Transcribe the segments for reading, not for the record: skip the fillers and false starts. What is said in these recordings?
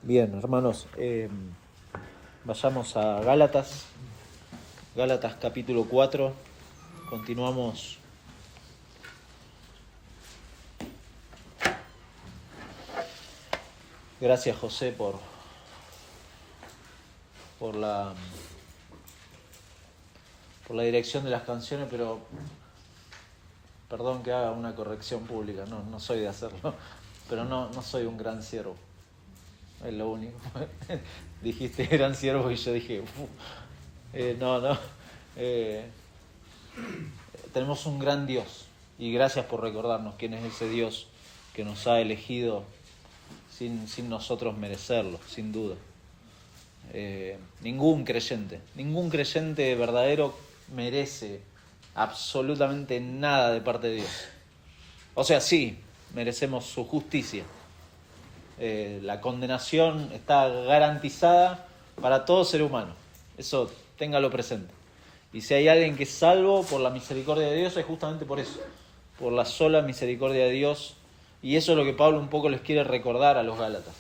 Bien, hermanos, vayamos a Gálatas, Gálatas capítulo 4, continuamos Gracias, José, por la dirección de las canciones, pero perdón que haga una corrección pública, no soy de hacerlo, pero no soy un gran siervo, es lo único. Dijiste gran siervo y yo dije, tenemos un gran Dios y gracias por recordarnos quién es ese Dios que nos ha elegido sin nosotros merecerlo, sin duda. Ningún creyente verdadero merece absolutamente nada de parte de Dios. O sea, sí, merecemos su justicia. La condenación está garantizada para todo ser humano. Eso téngalo presente. Y si hay alguien que es salvo por la misericordia de Dios, es justamente por eso, por la sola misericordia de Dios. Y eso es lo que Pablo un poco les quiere recordar a los Gálatas,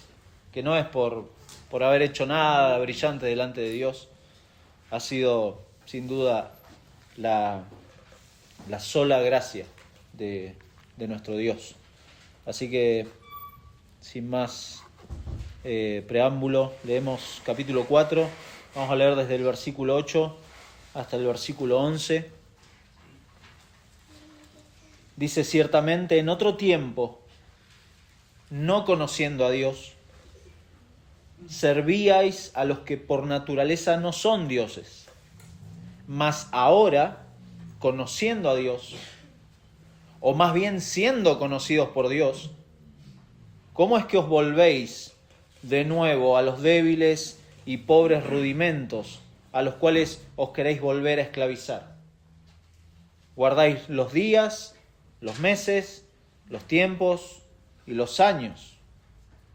que no es por haber hecho nada brillante delante de Dios, ha sido sin duda la sola gracia de nuestro Dios. Así que, sin más preámbulo, leemos capítulo 4, vamos a leer desde el versículo 8 hasta el versículo 11. Dice: ciertamente en otro tiempo, no conociendo a Dios, servíais a los que por naturaleza no son dioses. Mas ahora, conociendo a Dios, o más bien siendo conocidos por Dios, ¿cómo es que os volvéis de nuevo a los débiles y pobres rudimentos a los cuales os queréis volver a esclavizar? Guardáis los días, los meses, los tiempos y los años.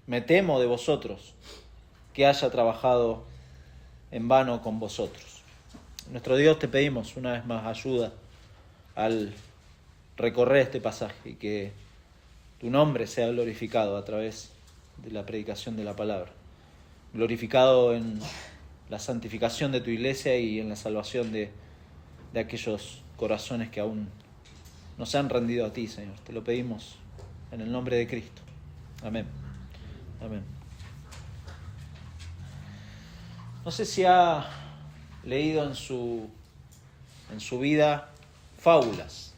Me temo de vosotros que haya trabajado en vano con vosotros. Nuestro Dios, te pedimos una vez más ayuda al recorrer este pasaje y que tu nombre sea glorificado a través de la predicación de la palabra. Glorificado en la santificación de tu iglesia y en la salvación de aquellos corazones que aún no se han rendido a ti, Señor. Te lo pedimos en el nombre de Cristo. Amén. Amén. No sé si ha leído en su vida fábulas.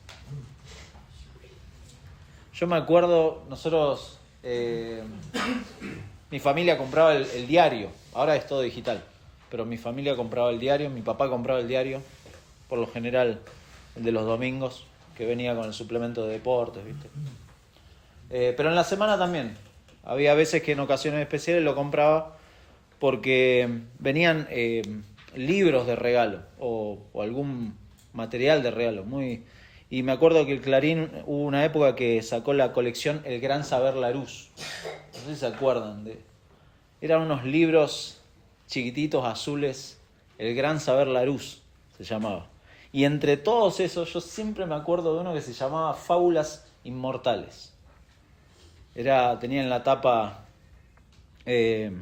Yo me acuerdo, nosotros, mi familia compraba el diario, ahora es todo digital, pero mi familia compraba el diario, mi papá compraba el diario, por lo general el de los domingos, que venía con el suplemento de deportes, ¿viste? Pero en la semana también, había veces que en ocasiones especiales lo compraba porque venían libros de regalo o algún material de regalo. Y me acuerdo que el Clarín hubo una época que sacó la colección El Gran Saber Larús. No sé si se acuerdan. Eran unos libros chiquititos, azules. El Gran Saber Larús se llamaba. Y entre todos esos, yo siempre me acuerdo de uno que se llamaba Fábulas Inmortales. Tenía en la tapa el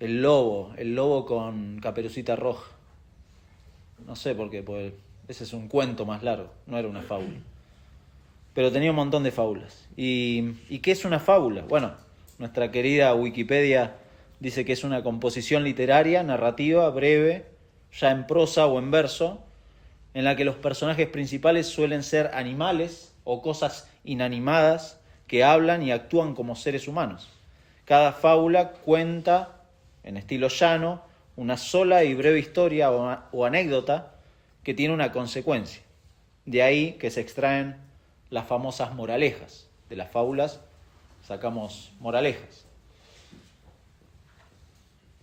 lobo con Caperucita Roja. No sé por qué, pues ese es un cuento más largo, no era una fábula. Pero tenía un montón de fábulas. ¿Y qué es una fábula? Bueno, nuestra querida Wikipedia dice que es una composición literaria, narrativa, breve, ya en prosa o en verso, en la que los personajes principales suelen ser animales o cosas inanimadas que hablan y actúan como seres humanos. Cada fábula cuenta, en estilo llano, una sola y breve historia o anécdota que tiene una consecuencia. De ahí que se extraen las famosas moralejas. De las fábulas sacamos moralejas.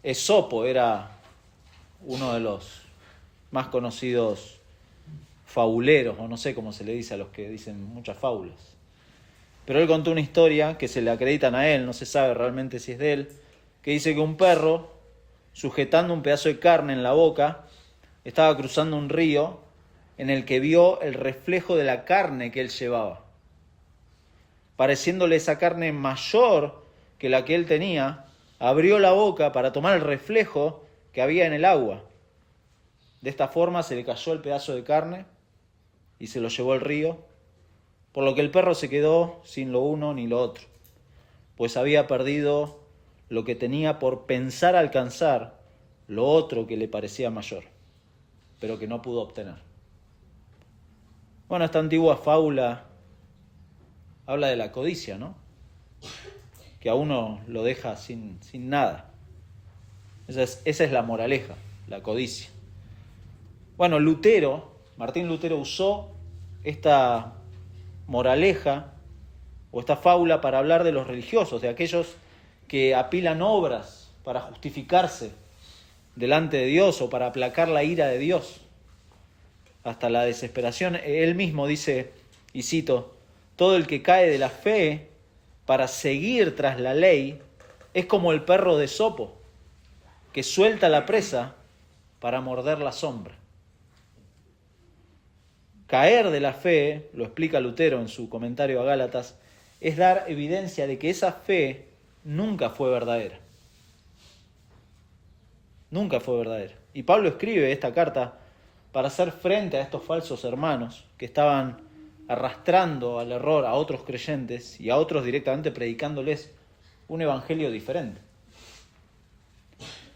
Esopo era uno de los más conocidos fabuleros, o no sé cómo se le dice a los que dicen muchas fábulas. Pero él contó una historia que se le acreditan a él, no se sabe realmente si es de él, que dice que un perro, sujetando un pedazo de carne en la boca, estaba cruzando un río en el que vio el reflejo de la carne que él llevaba, pareciéndole esa carne mayor que la que él tenía, abrió la boca para tomar el reflejo que había en el agua. De esta forma se le cayó el pedazo de carne y se lo llevó al río, por lo que el perro se quedó sin lo uno ni lo otro, pues había perdido lo que tenía por pensar alcanzar lo otro que le parecía mayor, pero que no pudo obtener. Bueno, esta antigua fábula habla de la codicia, ¿no? Que a uno lo deja sin nada. Esa es la moraleja, la codicia. Bueno, Martín Lutero usó esta moraleja o esta fábula para hablar de los religiosos, de aquellos que apilan obras para justificarse delante de Dios o para aplacar la ira de Dios hasta la desesperación. Él mismo dice, y cito, todo el que cae de la fe para seguir tras la ley es como el perro de Esopo, que suelta la presa para morder la sombra. Caer de la fe, lo explica Lutero en su comentario a Gálatas, es dar evidencia de que esa fe nunca fue verdadera. Nunca fue verdadera. Y Pablo escribe esta carta para hacer frente a estos falsos hermanos que estaban arrastrando al error a otros creyentes y a otros directamente predicándoles un evangelio diferente.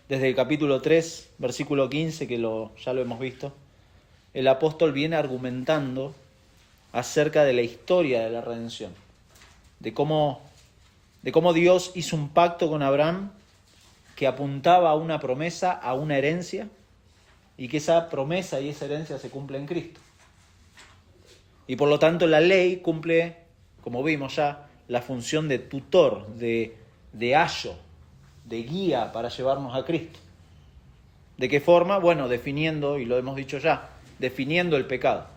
Desde el capítulo 3, versículo 15, que ya lo hemos visto, el apóstol viene argumentando acerca de la historia de la redención, de cómo Dios hizo un pacto con Abraham que apuntaba a una promesa, a una herencia, y que esa promesa y esa herencia se cumple en Cristo. Y por lo tanto la ley cumple, como vimos ya, la función de tutor, de ayo, de guía para llevarnos a Cristo. ¿De qué forma? Bueno, definiendo, y lo hemos dicho ya, definiendo el pecado.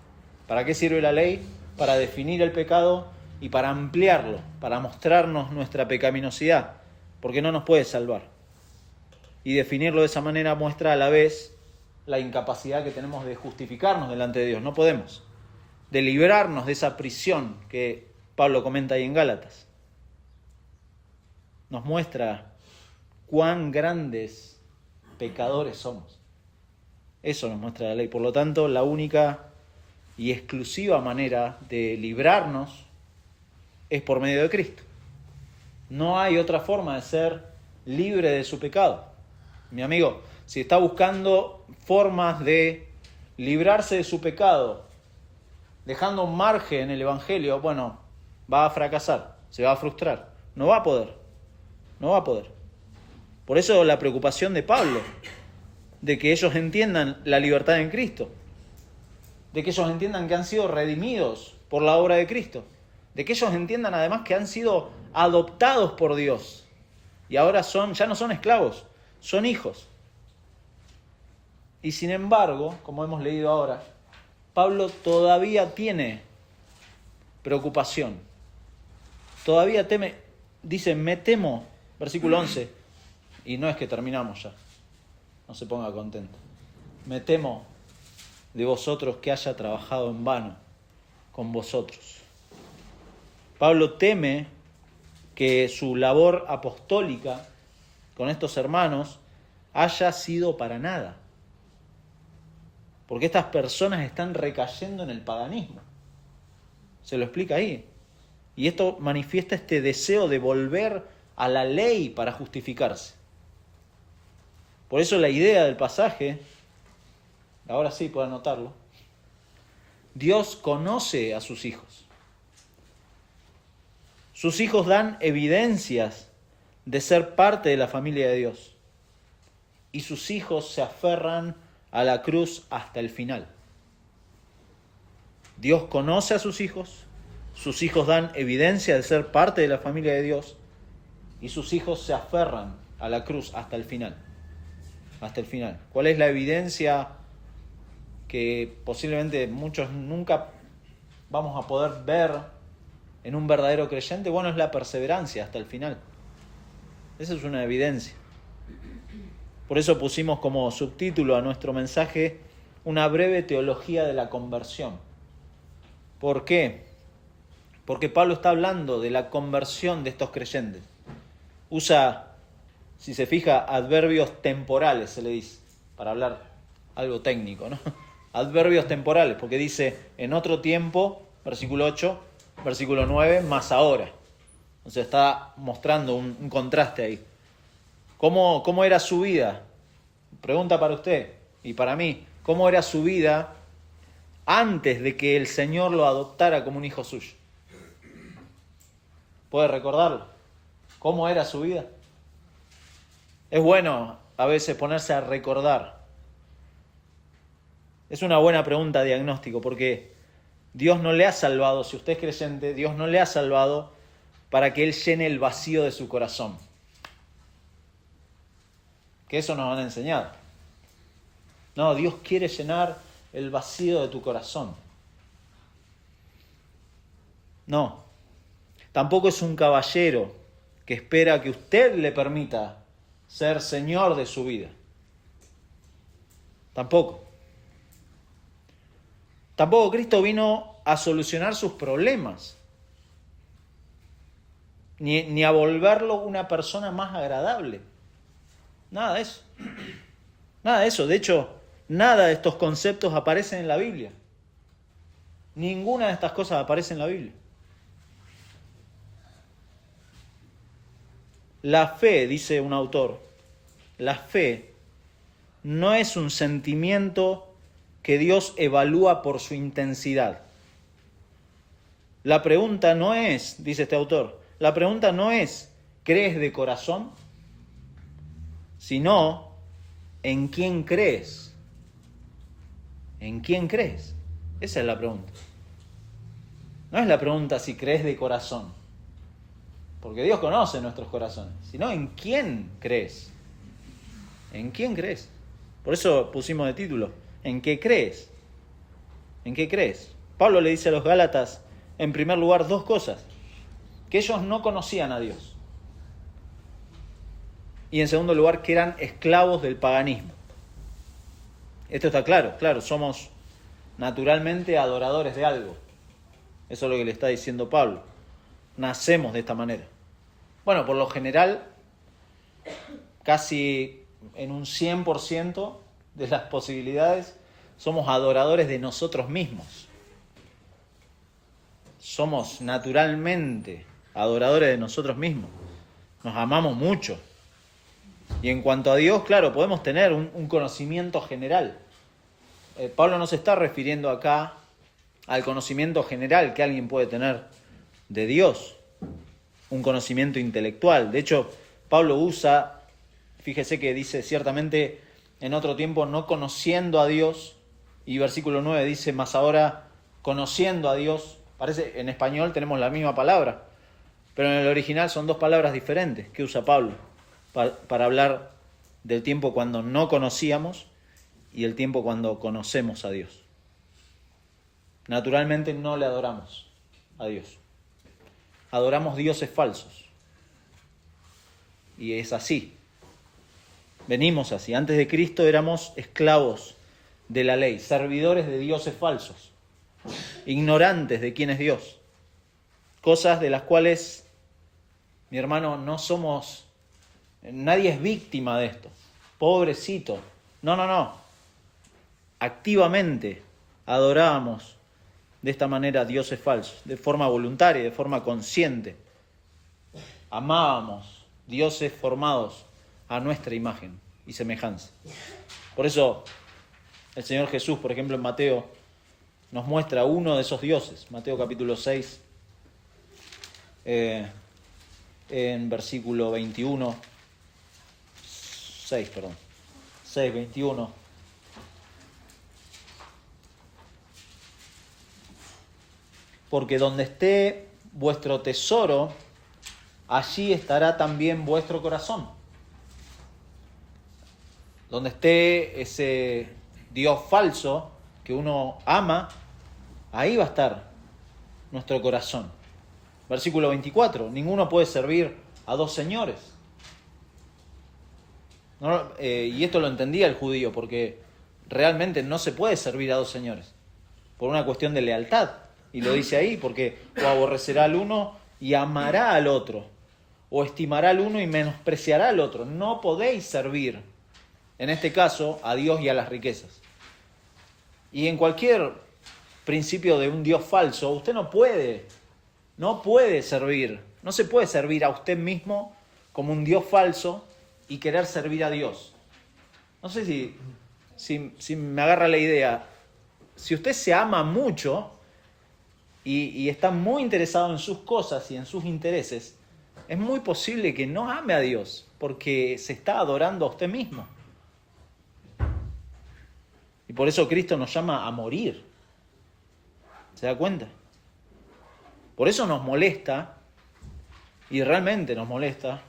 ¿Para qué sirve la ley? Para definir el pecado y para ampliarlo, para mostrarnos nuestra pecaminosidad, porque no nos puede salvar. Y definirlo de esa manera muestra a la vez la incapacidad que tenemos de justificarnos delante de Dios. No podemos. De librarnos de esa prisión que Pablo comenta ahí en Gálatas. Nos muestra cuán grandes pecadores somos. Eso nos muestra la ley. Por lo tanto, la única y exclusiva manera de librarnos es por medio de Cristo. No hay otra forma de ser libre de su pecado. Mi amigo, si está buscando formas de librarse de su pecado, dejando un margen en el Evangelio, bueno, va a fracasar, se va a frustrar, no va a poder. Por eso la preocupación de Pablo, de que ellos entiendan la libertad en Cristo, de que ellos entiendan que han sido redimidos por la obra de Cristo, de que ellos entiendan además que han sido adoptados por Dios y ahora ya no son esclavos, son hijos. Y sin embargo, como hemos leído ahora, Pablo todavía tiene preocupación. Todavía teme, dice, me temo, versículo 11, y no es que terminamos ya, no se ponga contento. Me temo de vosotros que haya trabajado en vano con vosotros. Pablo teme que su labor apostólica con estos hermanos haya sido para nada. Porque estas personas están recayendo en el paganismo. Se lo explica ahí. Y esto manifiesta este deseo de volver a la ley para justificarse. Por eso la idea del pasaje, ahora sí puedo anotarlo, Dios conoce a sus hijos. Sus hijos dan evidencias de ser parte de la familia de Dios. Y sus hijos se aferran a la cruz hasta el final. Dios conoce a sus hijos dan evidencia de ser parte de la familia de Dios, y sus hijos se aferran a la cruz hasta el final. Hasta el final. ¿Cuál es la evidencia que posiblemente muchos nunca vamos a poder ver en un verdadero creyente? Bueno, es la perseverancia hasta el final. Esa es una evidencia. Por eso pusimos como subtítulo a nuestro mensaje una breve teología de la conversión. ¿Por qué? Porque Pablo está hablando de la conversión de estos creyentes. Usa, si se fija, adverbios temporales, se le dice, para hablar algo técnico, ¿no? Adverbios temporales, porque dice en otro tiempo, versículo 8, versículo 9, más ahora. O sea, está mostrando un contraste ahí. ¿Cómo era su vida? Pregunta para usted y para mí. ¿Cómo era su vida antes de que el Señor lo adoptara como un hijo suyo? ¿Puede recordarlo? ¿Cómo era su vida? Es bueno a veces ponerse a recordar. Es una buena pregunta de diagnóstico, porque Dios no le ha salvado, si usted es creyente, Dios no le ha salvado para que Él llene el vacío de su corazón. Que eso nos han enseñado. No, Dios quiere llenar el vacío de tu corazón. No. Tampoco es un caballero que espera que usted le permita ser señor de su vida. Tampoco. Tampoco Cristo vino a solucionar sus problemas, ni a volverlo una persona más agradable. Nada de eso. Nada de eso. De hecho, nada de estos conceptos aparecen en la Biblia. Ninguna de estas cosas aparece en la Biblia. La fe, dice un autor, la fe no es un sentimiento que Dios evalúa por su intensidad. La pregunta no es, dice este autor, la pregunta no es, ¿crees de corazón? Sino, ¿en quién crees? ¿En quién crees? Esa es la pregunta. No es la pregunta si crees de corazón, porque Dios conoce nuestros corazones, sino ¿en quién crees? ¿En quién crees? Por eso pusimos de título, ¿en qué crees? ¿En qué crees? Pablo le dice a los Gálatas, en primer lugar, dos cosas. Que ellos no conocían a Dios. Y en segundo lugar, que eran esclavos del paganismo. Esto está claro, somos naturalmente adoradores de algo. Eso es lo que le está diciendo Pablo. Nacemos de esta manera. Bueno, por lo general, casi en un 100% de las posibilidades, somos adoradores de nosotros mismos. Somos naturalmente adoradores de nosotros mismos. Nos amamos mucho. Y en cuanto a Dios, claro, podemos tener un conocimiento general. Pablo no se está refiriendo acá al conocimiento general que alguien puede tener de Dios, un conocimiento intelectual. De hecho, Pablo usa, fíjese que dice ciertamente en otro tiempo no conociendo a Dios, y versículo 9 dice, más ahora conociendo a Dios. Parece, en español tenemos la misma palabra, pero en el original son dos palabras diferentes que usa Pablo para hablar del tiempo cuando no conocíamos y el tiempo cuando conocemos a Dios. Naturalmente no le adoramos a Dios. Adoramos dioses falsos. Y es así. Venimos así. Antes de Cristo éramos esclavos de la ley, servidores de dioses falsos, ignorantes de quién es Dios. Cosas de las cuales, mi hermano, no somos, nadie es víctima de esto. Pobrecito. No. Activamente adorábamos de esta manera dioses falsos, de forma voluntaria, de forma consciente. Amábamos dioses formados a nuestra imagen y semejanza. Por eso el Señor Jesús, por ejemplo, en Mateo, nos muestra uno de esos dioses. Mateo capítulo 6, en versículo 21. 6, 21. Porque donde esté vuestro tesoro, allí estará también vuestro corazón. Donde esté ese Dios falso que uno ama, ahí va a estar nuestro corazón. Versículo 24. Ninguno puede servir a dos señores. Y esto lo entendía el judío, porque realmente no se puede servir a dos señores. Por una cuestión de lealtad. Y lo dice ahí, porque o aborrecerá al uno y amará al otro. o estimará al uno y menospreciará al otro. No podéis servir, en este caso, a Dios y a las riquezas. Y en cualquier principio de un Dios falso, usted no puede servir, no se puede servir a usted mismo como un Dios falso y querer servir a Dios. No sé si me agarra la idea. Si usted se ama mucho y está muy interesado en sus cosas y en sus intereses, es muy posible que no ame a Dios porque se está adorando a usted mismo. Y por eso Cristo nos llama a morir. ¿Se da cuenta? Por eso nos molesta, y realmente nos molesta,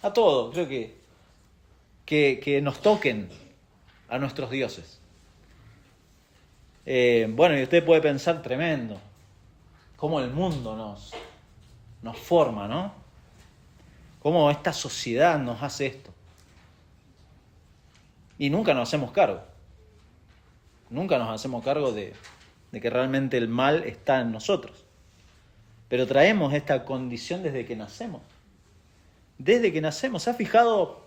a todos, creo que nos toquen a nuestros dioses. Bueno, y usted puede pensar tremendo, cómo el mundo nos forma, ¿no? Cómo esta sociedad nos hace esto. Y nunca nos hacemos cargo. Nunca nos hacemos cargo de que realmente el mal está en nosotros. Pero traemos esta condición desde que nacemos. Desde que nacemos. ¿Se ha fijado,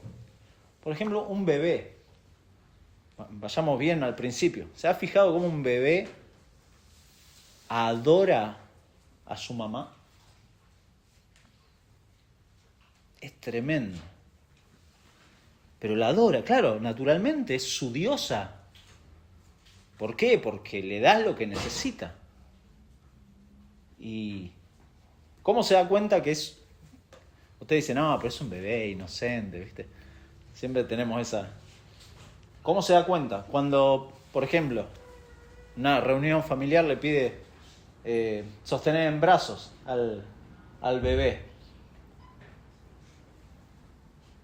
por ejemplo, un bebé? Vayamos bien al principio. ¿Se ha fijado cómo un bebé adora a su mamá? Es tremendo. Pero la adora, claro, naturalmente, es su diosa. ¿Por qué? Porque le da lo que necesita. ¿Y cómo se da cuenta que es? Usted dice, no, pero es un bebé inocente, ¿viste? Siempre tenemos esa. ¿Cómo se da cuenta? Cuando, por ejemplo, una reunión familiar le pide sostener en brazos al bebé.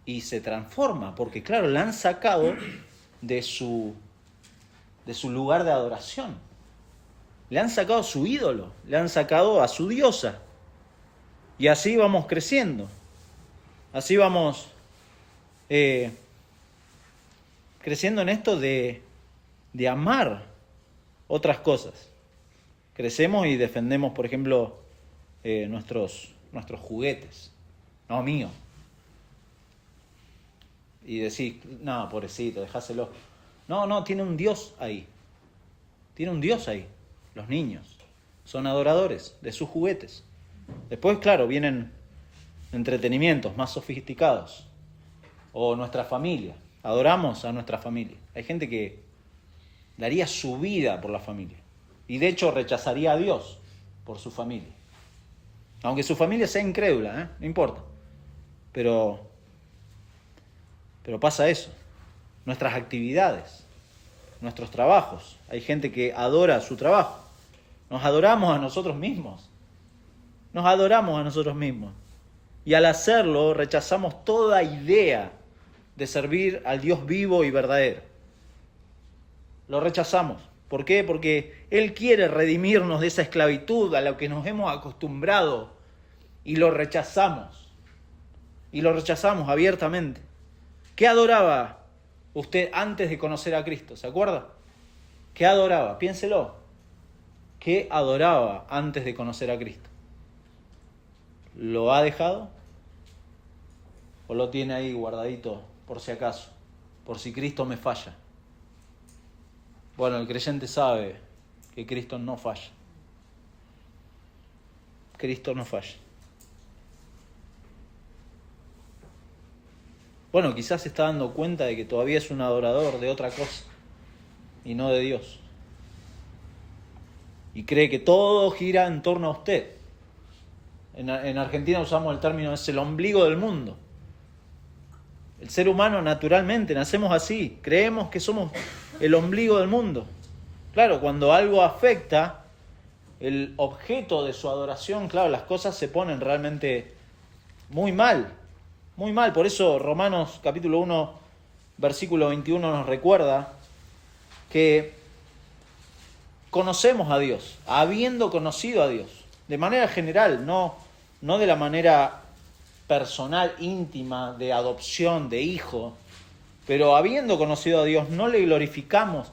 Y se transforma, porque claro, la han sacado de su lugar de adoración. Le han sacado a su ídolo, le han sacado a su diosa. Y así vamos creciendo. Así vamos creciendo en esto de amar otras cosas. Crecemos y defendemos, por ejemplo, nuestros juguetes. No, mío. Y decís, no, pobrecito, dejáselo. No, tiene un Dios ahí. Tiene un Dios ahí. Los niños son adoradores de sus juguetes. Después, claro, vienen entretenimientos más sofisticados. O nuestra familia. Adoramos a nuestra familia. Hay gente que daría su vida por la familia. Y de hecho rechazaría a Dios por su familia. Aunque su familia sea incrédula, no importa. Pero pasa eso. Nuestras actividades, nuestros trabajos. Hay gente que adora su trabajo. Nos adoramos a nosotros mismos. Nos adoramos a nosotros mismos. Y al hacerlo rechazamos toda idea de servir al Dios vivo y verdadero. Lo rechazamos. ¿Por qué? Porque Él quiere redimirnos de esa esclavitud a la que nos hemos acostumbrado y lo rechazamos. Y lo rechazamos abiertamente. ¿Qué adoraba usted antes de conocer a Cristo? ¿Se acuerda? ¿Qué adoraba? Piénselo. ¿Qué adoraba antes de conocer a Cristo? ¿Lo ha dejado? ¿O lo tiene ahí guardadito por si acaso? Por si Cristo me falla. Bueno, el creyente sabe que Cristo no falla. Cristo no falla. Bueno, quizás se está dando cuenta de que todavía es un adorador de otra cosa y no de Dios. Y cree que todo gira en torno a usted. En Argentina usamos el término, es el ombligo del mundo. El ser humano naturalmente nacemos así, creemos que somos el ombligo del mundo. Claro, cuando algo afecta el objeto de su adoración, claro, las cosas se ponen realmente muy mal. Muy mal, por eso Romanos capítulo 1, versículo 21 nos recuerda que conocemos a Dios, habiendo conocido a Dios, de manera general, no de la manera personal, íntima, de adopción, de hijo, pero habiendo conocido a Dios, no le glorificamos.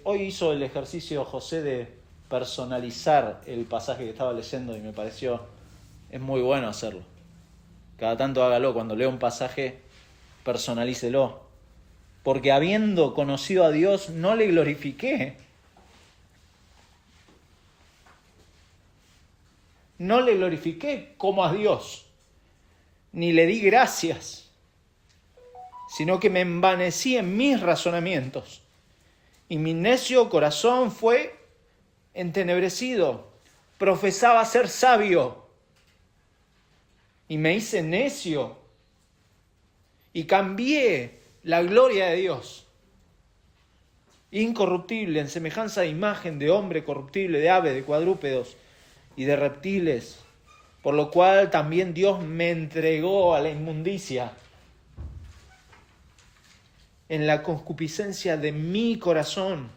Hoy hizo el ejercicio José de personalizar el pasaje que estaba leyendo y me pareció, es muy bueno hacerlo. Cada tanto hágalo, cuando lea un pasaje, personalícelo. Porque habiendo conocido a Dios, no le glorifiqué. No le glorifiqué como a Dios, ni le di gracias, sino que me envanecí en mis razonamientos, y mi necio corazón fue entenebrecido. Profesaba ser sabio, y me hice necio, y cambié la gloria de Dios, incorruptible, en semejanza de imagen de hombre corruptible, de aves, de cuadrúpedos y de reptiles, por lo cual también Dios me entregó a la inmundicia en la concupiscencia de mi corazón,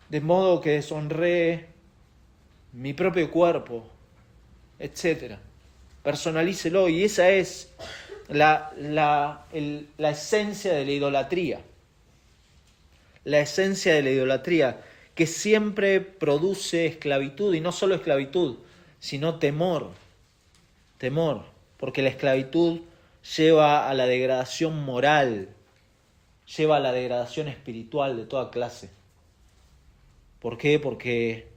de modo que deshonré mi propio cuerpo, etc. Personalícelo, y esa es la esencia de la idolatría. La esencia de la idolatría, que siempre produce esclavitud, y no solo esclavitud, sino temor. Temor, porque la esclavitud lleva a la degradación moral, lleva a la degradación espiritual de toda clase. ¿Por qué? Porque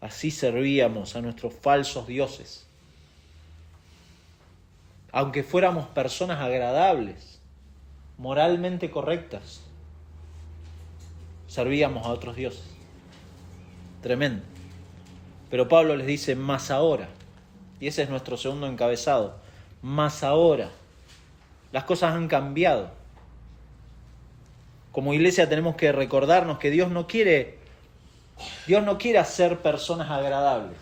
así servíamos a nuestros falsos dioses. Aunque fuéramos personas agradables, moralmente correctas, servíamos a otros dioses. Tremendo. Pero Pablo les dice, más ahora. Y ese es nuestro segundo encabezado. Más ahora. Las cosas han cambiado. Como iglesia tenemos que recordarnos que Dios no quiere hacer personas agradables.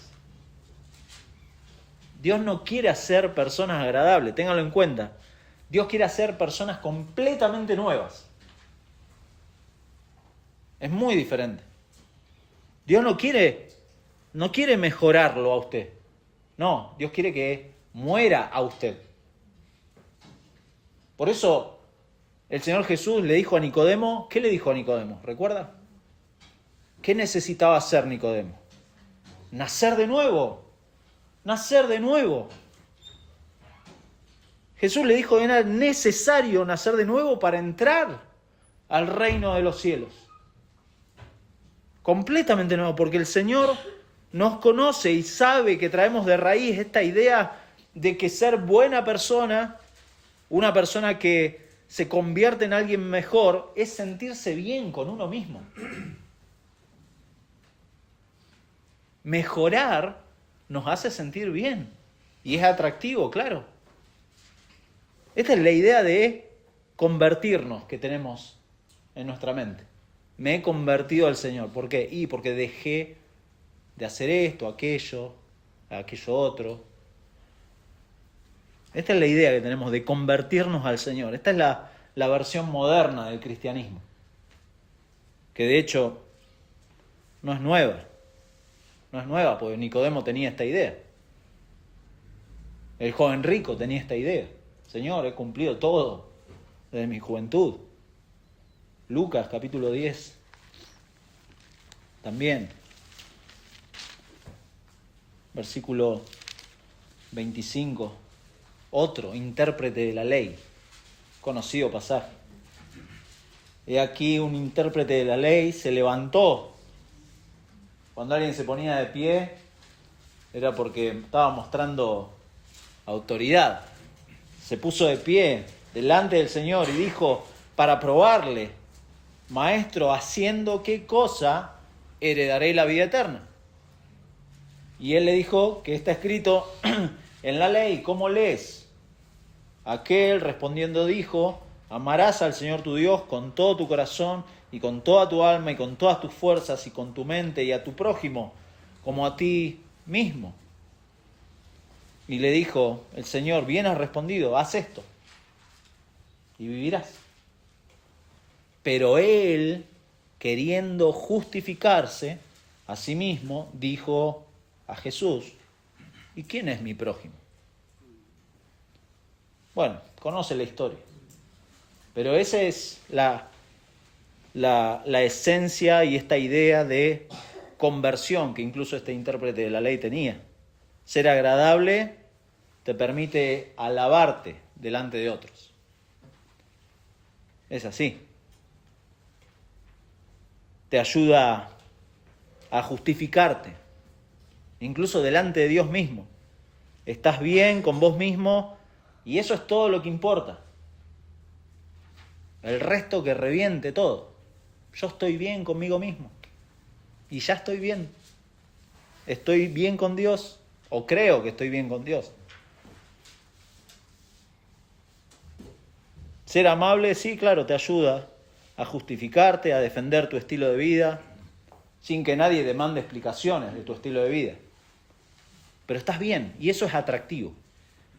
Dios no quiere hacer personas agradables, ténganlo en cuenta. Dios quiere hacer personas completamente nuevas. Es muy diferente. Dios no quiere mejorarlo a usted. No, Dios quiere que muera a usted. Por eso el Señor Jesús le dijo a Nicodemo, ¿qué le dijo a Nicodemo? ¿Recuerda? ¿Qué necesitaba hacer Nicodemo? Nacer de nuevo. Nacer de nuevo. Jesús le dijo que era necesario nacer de nuevo para entrar al reino de los cielos. Completamente nuevo, porque el Señor nos conoce y sabe que traemos de raíz esta idea de que ser buena persona, una persona que se convierte en alguien mejor, es sentirse bien con uno mismo. Mejorar nos hace sentir bien y es atractivo, claro. Esta es la idea de convertirnos que tenemos en nuestra mente. Me he convertido al Señor. ¿Por qué? Porque dejé de hacer esto, aquello otro. Esta es la idea que tenemos de convertirnos al Señor. Esta es la versión moderna del cristianismo, que de hecho no es nueva. No es nueva, porque Nicodemo tenía esta idea. El joven rico tenía esta idea. Señor, he cumplido todo desde mi juventud. Lucas, capítulo 10. También. Versículo 25. Otro intérprete de la ley. Conocido pasaje. He aquí un intérprete de la ley se levantó. Cuando alguien se ponía de pie, era porque estaba mostrando autoridad. Se puso de pie delante del Señor y dijo, para probarle, Maestro, ¿haciendo qué cosa heredaré la vida eterna? Y él le dijo que está escrito en la ley, ¿cómo lees? Aquel respondiendo dijo, amarás al Señor tu Dios con todo tu corazón y con toda tu alma y con todas tus fuerzas y con tu mente y a tu prójimo como a ti mismo. Y le dijo el Señor, bien has respondido, haz esto y vivirás. Pero él, queriendo justificarse a sí mismo, dijo a Jesús, ¿y quién es mi prójimo? Bueno, conoce la historia. Pero esa es la esencia y esta idea de conversión que incluso este intérprete de la ley tenía. Ser agradable te permite alabarte delante de otros. Es así. Te ayuda a justificarte, incluso delante de Dios mismo. Estás bien con vos mismo y eso es todo lo que importa. El resto que reviente todo. Yo estoy bien conmigo mismo y ya estoy bien. Estoy bien con Dios o creo que estoy bien con Dios. Ser amable, sí, claro, te ayuda a justificarte, a defender tu estilo de vida, sin que nadie demande explicaciones de tu estilo de vida. Pero estás bien, y eso es atractivo.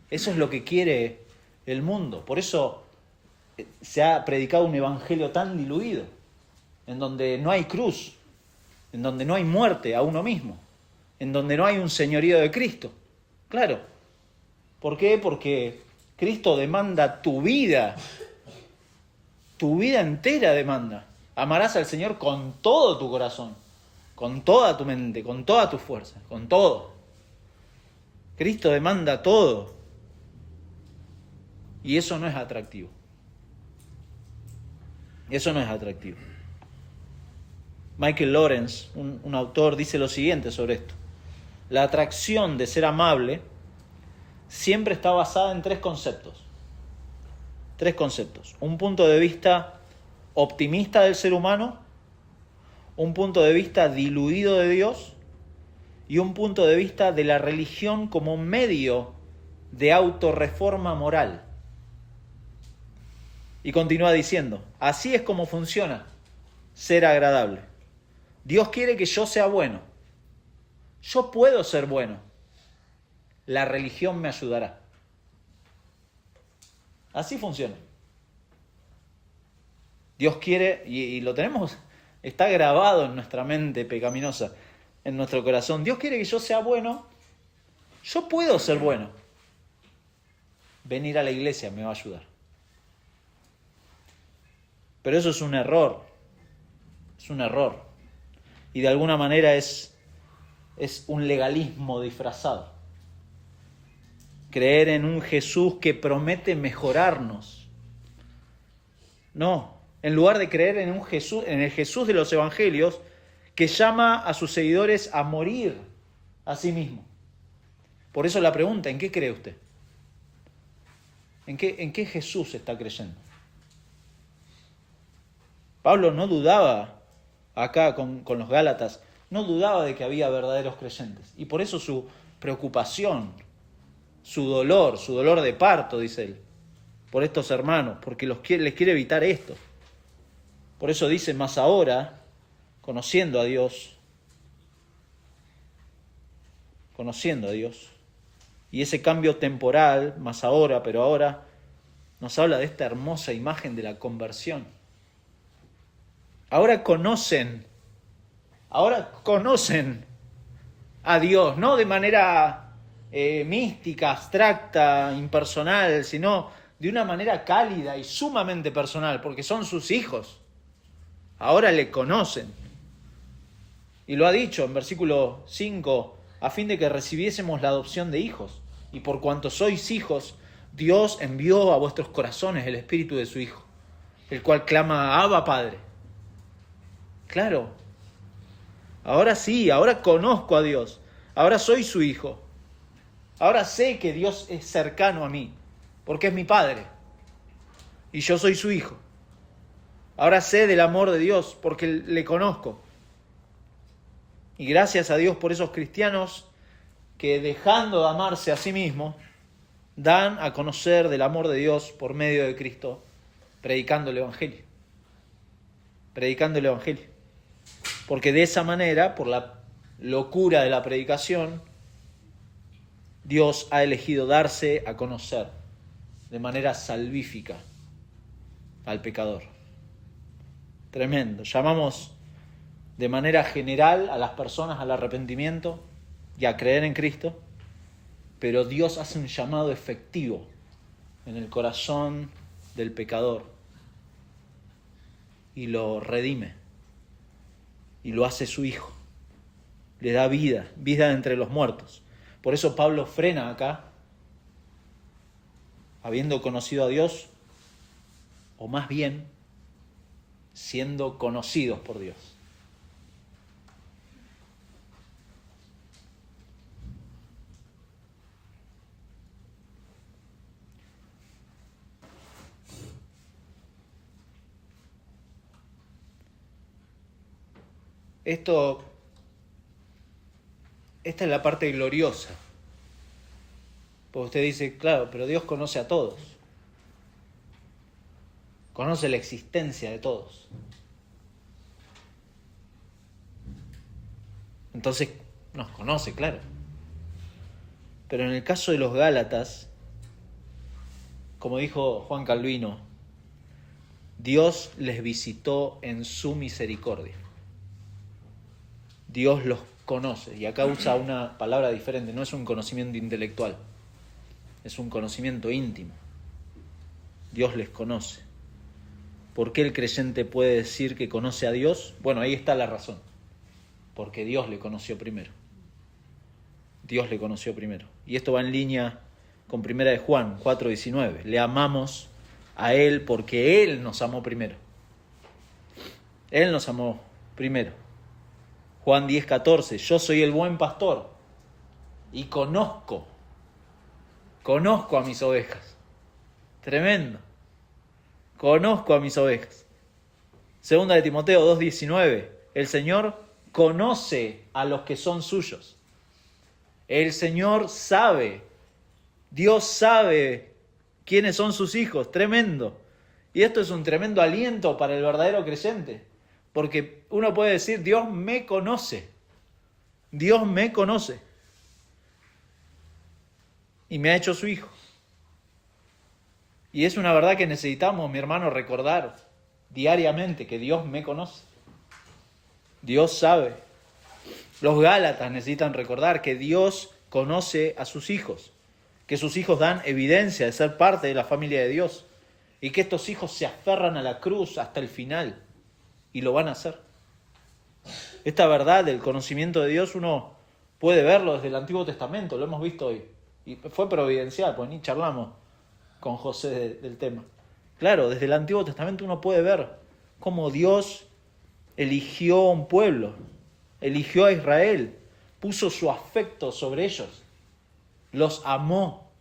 Eso es lo que quiere el mundo. Por eso se ha predicado un evangelio tan diluido, en donde no hay cruz, en donde no hay muerte a uno mismo, en donde no hay un señorío de Cristo. Claro. ¿Por qué? Porque Cristo demanda tu vida entera demanda. Amarás al Señor con todo tu corazón, con toda tu mente, con todas tus fuerzas, con todo. Cristo demanda todo. Y eso no es atractivo. Eso no es atractivo. Michael Lawrence, un autor, dice lo siguiente sobre esto. La atracción de ser amable siempre está basada en tres conceptos. Un punto de vista optimista del ser humano, un punto de vista diluido de Dios y un punto de vista de la religión como medio de autorreforma moral. Y continúa diciendo, así es como funciona ser agradable. Dios quiere que yo sea bueno. Yo puedo ser bueno. La religión me ayudará. Así funciona. Dios quiere, y lo tenemos, está grabado en nuestra mente pecaminosa, en nuestro corazón. Dios quiere que yo sea bueno. Yo puedo ser bueno. Venir a la iglesia me va a ayudar. Pero eso es un error. Es un error. Y de alguna manera es un legalismo disfrazado. Creer en un Jesús que promete mejorarnos. No, en lugar de creer en el Jesús de los evangelios, que llama a sus seguidores a morir a sí mismo. Por eso la pregunta, ¿en qué cree usted? ¿En qué Jesús está creyendo? Pablo no dudaba, acá con los Gálatas, no dudaba de que había verdaderos creyentes. Y por eso su preocupación, su dolor de parto, dice él, por estos hermanos, porque les quiere evitar esto. Por eso dice, más ahora, conociendo a Dios, y ese cambio temporal, más ahora, pero ahora, nos habla de esta hermosa imagen de la conversión. Ahora conocen a Dios, no de manera mística, abstracta, impersonal, sino de una manera cálida y sumamente personal, porque son sus hijos. Ahora le conocen. Y lo ha dicho en versículo 5, a fin de que recibiésemos la adopción de hijos. Y por cuanto sois hijos, Dios envió a vuestros corazones el espíritu de su Hijo, el cual clama, Abba, Padre. Claro. Ahora sí, ahora conozco a Dios. Ahora soy su hijo. Ahora sé que Dios es cercano a mí, porque es mi Padre. Y yo soy su hijo. Ahora sé del amor de Dios, porque le conozco. Y gracias a Dios por esos cristianos que, dejando de amarse a sí mismos, dan a conocer del amor de Dios por medio de Cristo, predicando el Evangelio. Predicando el Evangelio. Porque de esa manera, por la locura de la predicación, Dios ha elegido darse a conocer de manera salvífica al pecador. Tremendo. Llamamos de manera general a las personas al arrepentimiento y a creer en Cristo, pero Dios hace un llamado efectivo en el corazón del pecador y lo redime y lo hace su hijo. Le da vida de entre los muertos. Por eso Pablo frena acá habiendo conocido a Dios, o más bien siendo conocidos por Dios. Esta es la parte gloriosa. Porque usted dice, claro, pero Dios conoce a todos. Conoce la existencia de todos. Entonces nos conoce, claro. Pero en el caso de los Gálatas, como dijo Juan Calvino, Dios les visitó en su misericordia. Dios los conoce. Y acá usa una palabra diferente, no es un conocimiento intelectual, es un conocimiento íntimo. Dios les conoce. ¿Por qué el creyente puede decir que conoce a Dios? Bueno, ahí está la razón. Porque Dios le conoció primero. Dios le conoció primero. Y esto va en línea con 1 de Juan 4:19. Le amamos a Él porque Él nos amó primero. Él nos amó primero. Juan 10:14. Yo soy el buen pastor y conozco a mis ovejas. Tremendo. Conozco a mis ovejas. Segunda de Timoteo 2:19. El Señor conoce a los que son suyos. El Señor sabe. Dios sabe quiénes son sus hijos. Tremendo. Y esto es un tremendo aliento para el verdadero creyente. Porque uno puede decir, Dios me conoce. Dios me conoce. Y me ha hecho su hijo. Y es una verdad que necesitamos, mi hermano, recordar diariamente que Dios me conoce. Dios sabe. Los Gálatas necesitan recordar que Dios conoce a sus hijos. Que sus hijos dan evidencia de ser parte de la familia de Dios. Y que estos hijos se aferran a la cruz hasta el final. Y lo van a hacer. Esta verdad del conocimiento de Dios uno puede verlo desde el Antiguo Testamento, lo hemos visto hoy. Y fue providencial, pues ni charlamos con José del tema. Claro, desde el Antiguo Testamento uno puede ver cómo Dios eligió a un pueblo, eligió a Israel, puso su afecto sobre ellos, los amó,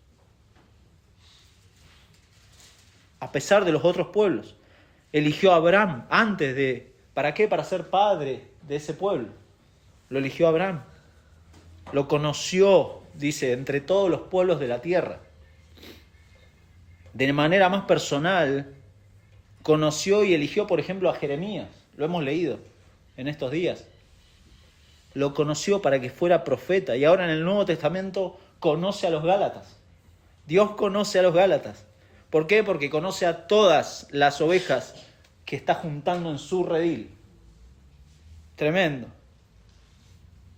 a pesar de los otros pueblos. Eligió a Abraham antes de... ¿Para qué? Para ser padre de ese pueblo. Lo eligió a Abraham. Lo conoció, dice, entre todos los pueblos de la tierra. De manera más personal, conoció y eligió, por ejemplo, a Jeremías. Lo hemos leído en estos días. Lo conoció para que fuera profeta. Y ahora en el Nuevo Testamento conoce a los Gálatas. Dios conoce a los Gálatas. ¿Por qué? Porque conoce a todas las ovejas que está juntando en su redil. Tremendo.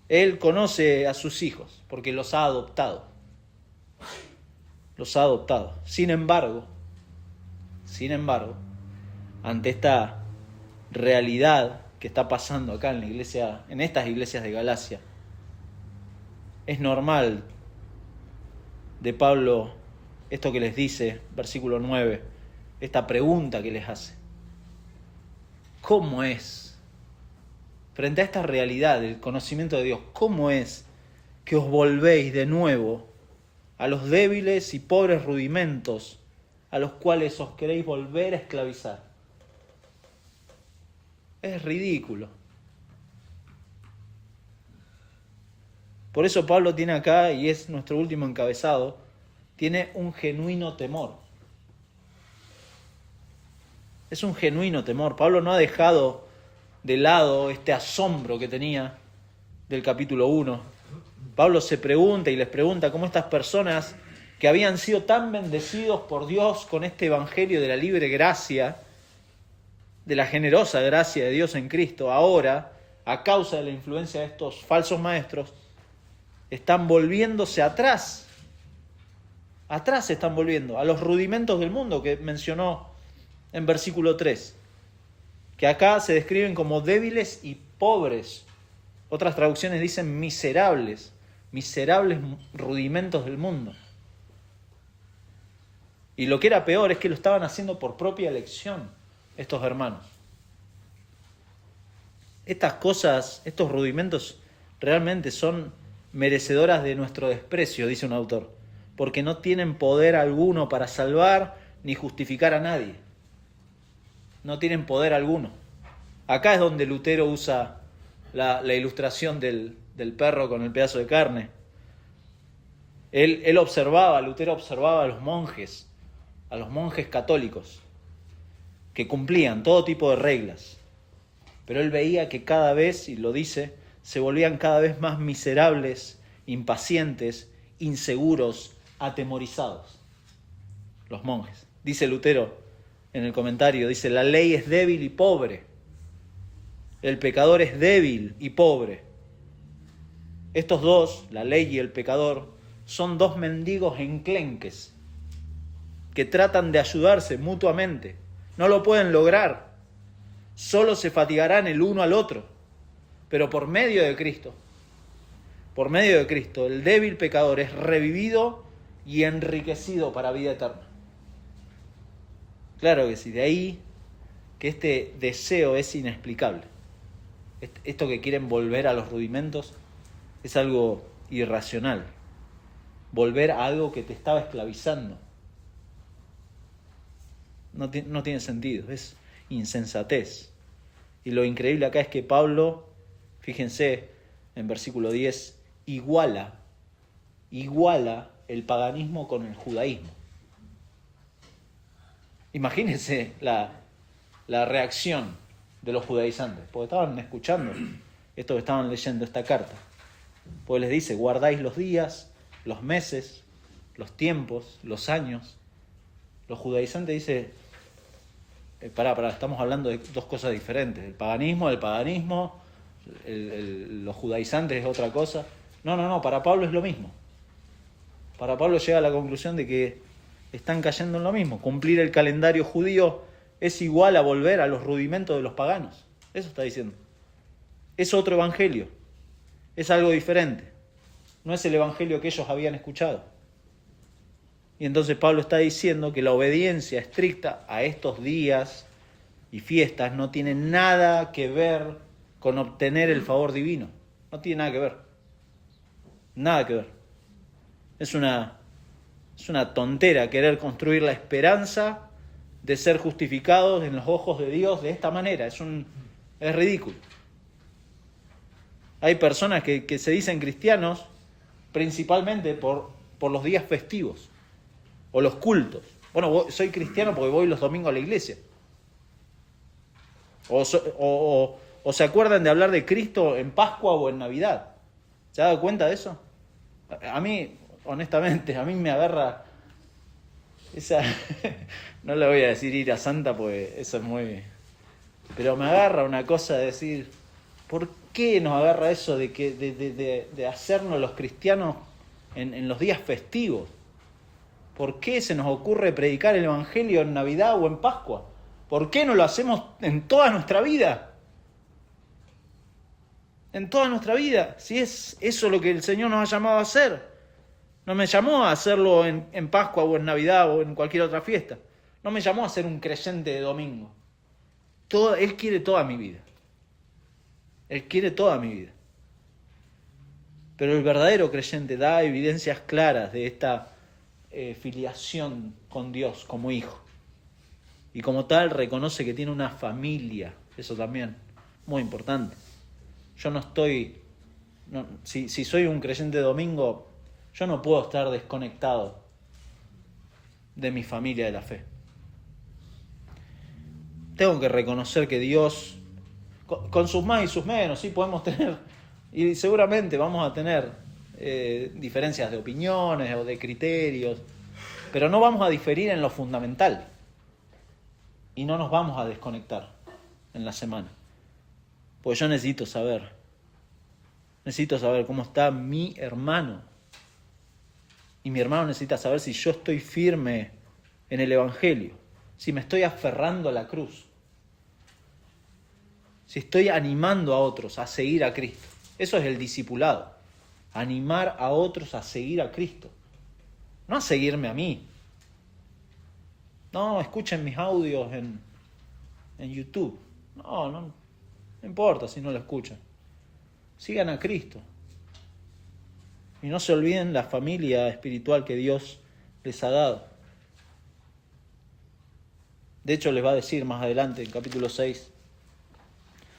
Él conoce a sus hijos porque los ha adoptado. Los ha adoptado. Sin embargo, ante esta realidad que está pasando acá en la iglesia, en estas iglesias de Galacia, es normal de Pablo esto que les dice, versículo 9, esta pregunta que les hace. ¿Cómo es, frente a esta realidad del conocimiento de Dios, cómo es que os volvéis de nuevo a los débiles y pobres rudimentos a los cuales os queréis volver a esclavizar? Es ridículo. Por eso Pablo tiene acá, y es nuestro último encabezado, tiene un genuino temor. Es un genuino temor. Pablo no ha dejado de lado este asombro que tenía del capítulo 1. Pablo se pregunta y les pregunta cómo estas personas que habían sido tan bendecidos por Dios con este evangelio de la libre gracia, de la generosa gracia de Dios en Cristo, ahora, a causa de la influencia de estos falsos maestros, están volviéndose atrás. Atrás se están volviendo a los rudimentos del mundo que mencionó en versículo 3, que acá se describen como débiles y pobres. Otras traducciones dicen miserables rudimentos del mundo. Y lo que era peor es que lo estaban haciendo por propia elección estos hermanos. Estas cosas, estos rudimentos realmente son merecedoras de nuestro desprecio, dice un autor, porque no tienen poder alguno para salvar ni justificar a nadie. No tienen poder alguno. Acá es donde Lutero usa la ilustración del perro con el pedazo de carne. Lutero observaba a los monjes católicos, que cumplían todo tipo de reglas. Pero él veía que cada vez, y lo dice, se volvían cada vez más miserables, impacientes, inseguros, atemorizados. Los monjes. Dice Lutero en el comentario, dice, la ley es débil y pobre. El pecador es débil y pobre. Estos dos, la ley y el pecador, son dos mendigos enclenques que tratan de ayudarse mutuamente. No lo pueden lograr. Solo se fatigarán el uno al otro. Pero por medio de Cristo, el débil pecador es revivido y enriquecido para vida eterna. Claro que sí, de ahí que este deseo es inexplicable. Esto que quieren volver a los rudimentos es algo irracional. Volver a algo que te estaba esclavizando. No tiene sentido, es insensatez. Y lo increíble acá es que Pablo, fíjense, en versículo 10, iguala el paganismo con el judaísmo. Imagínense la reacción de los judaizantes, porque estaban escuchando esto que estaban leyendo, esta carta. Pues les dice, guardáis los días, los meses, los tiempos, los años. Los judaizantes dicen, estamos hablando de dos cosas diferentes. El paganismo, los judaizantes es otra cosa. No, para Pablo es lo mismo. Para Pablo llega a la conclusión de que están cayendo en lo mismo. Cumplir el calendario judío es igual a volver a los rudimentos de los paganos. Eso está diciendo. Es otro evangelio. Es algo diferente. No es el evangelio que ellos habían escuchado. Y entonces Pablo está diciendo que la obediencia estricta a estos días y fiestas no tiene nada que ver con obtener el favor divino. No tiene nada que ver. Nada que ver. Es una tontera querer construir la esperanza de ser justificados en los ojos de Dios de esta manera. Es ridículo. Hay personas que se dicen cristianos principalmente por los días festivos o los cultos. Bueno, soy cristiano porque voy los domingos a la iglesia. O se acuerdan de hablar de Cristo en Pascua o en Navidad. ¿Se ha dado cuenta de eso? A mí, honestamente, me agarra esa... No le voy a decir ira santa porque eso es muy... Pero me agarra una cosa de decir, ¿por qué nos agarra eso de hacernos los cristianos en los días festivos? ¿Por qué se nos ocurre predicar el evangelio en Navidad o en Pascua? ¿Por qué no lo hacemos en toda nuestra vida? En toda nuestra vida, si es eso lo que el Señor nos ha llamado a hacer. No me llamó a hacerlo en Pascua o en Navidad o en cualquier otra fiesta. No me llamó a ser un creyente de domingo. Él quiere toda mi vida. Él quiere toda mi vida. Pero el verdadero creyente da evidencias claras de esta filiación con Dios como hijo. Y como tal reconoce que tiene una familia. Eso también, muy importante. Yo no estoy... si soy un creyente de domingo, yo no puedo estar desconectado de mi familia de la fe. Tengo que reconocer que Dios, con sus más y sus menos, sí podemos tener, y seguramente vamos a tener diferencias de opiniones o de criterios, pero no vamos a diferir en lo fundamental. Y no nos vamos a desconectar en la semana. Porque yo necesito saber cómo está mi hermano. Y mi hermano necesita saber si yo estoy firme en el evangelio, si me estoy aferrando a la cruz, si estoy animando a otros a seguir a Cristo. Eso es el discipulado, animar a otros a seguir a Cristo, no a seguirme a mí. No, escuchen mis audios en YouTube. No importa si no lo escuchan. Sigan a Cristo. Y no se olviden la familia espiritual que Dios les ha dado. De hecho, les va a decir más adelante, en capítulo 6,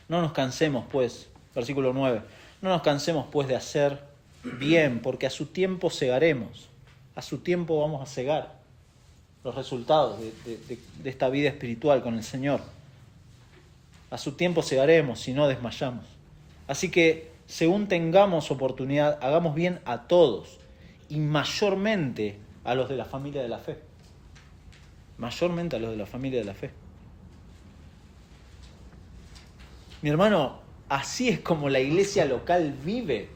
no nos cansemos pues, versículo 9, no nos cansemos pues de hacer bien, porque a su tiempo segaremos, a su tiempo vamos a segar los resultados de esta vida espiritual con el Señor. A su tiempo segaremos si no desmayamos. Así que, según tengamos oportunidad, hagamos bien a todos, y mayormente a los de la familia de la fe. Mayormente a los de la familia de la fe. Mi hermano, así es como la iglesia local vive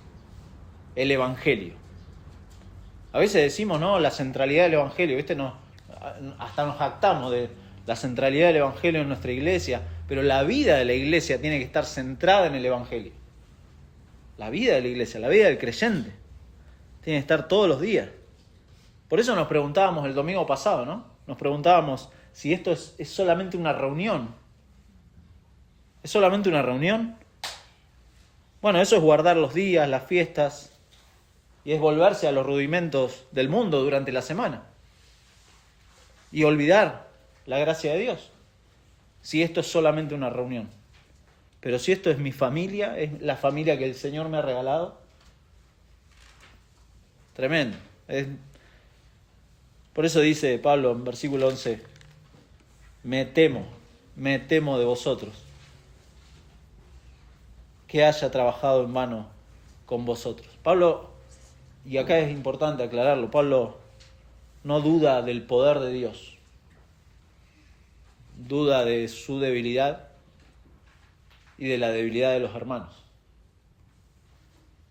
el Evangelio. A veces decimos, ¿no?, la centralidad del Evangelio, ¿viste? Hasta nos jactamos de la centralidad del Evangelio en nuestra iglesia, pero la vida de la iglesia tiene que estar centrada en el Evangelio. La vida de la iglesia, la vida del creyente, tiene que estar todos los días. Por eso nos preguntábamos el domingo pasado, ¿no? Nos preguntábamos si esto es solamente una reunión. ¿Es solamente una reunión? Bueno, eso es guardar los días, las fiestas, y es volverse a los rudimentos del mundo durante la semana. Y olvidar la gracia de Dios. Si esto es solamente una reunión. Pero si esto es mi familia, es la familia que el Señor me ha regalado. Tremendo. Por eso dice Pablo en versículo 11, me temo de vosotros, que haya trabajado en vano con vosotros. Pablo, y acá es importante aclararlo, Pablo no duda del poder de Dios, duda de su debilidad y de la debilidad de los hermanos.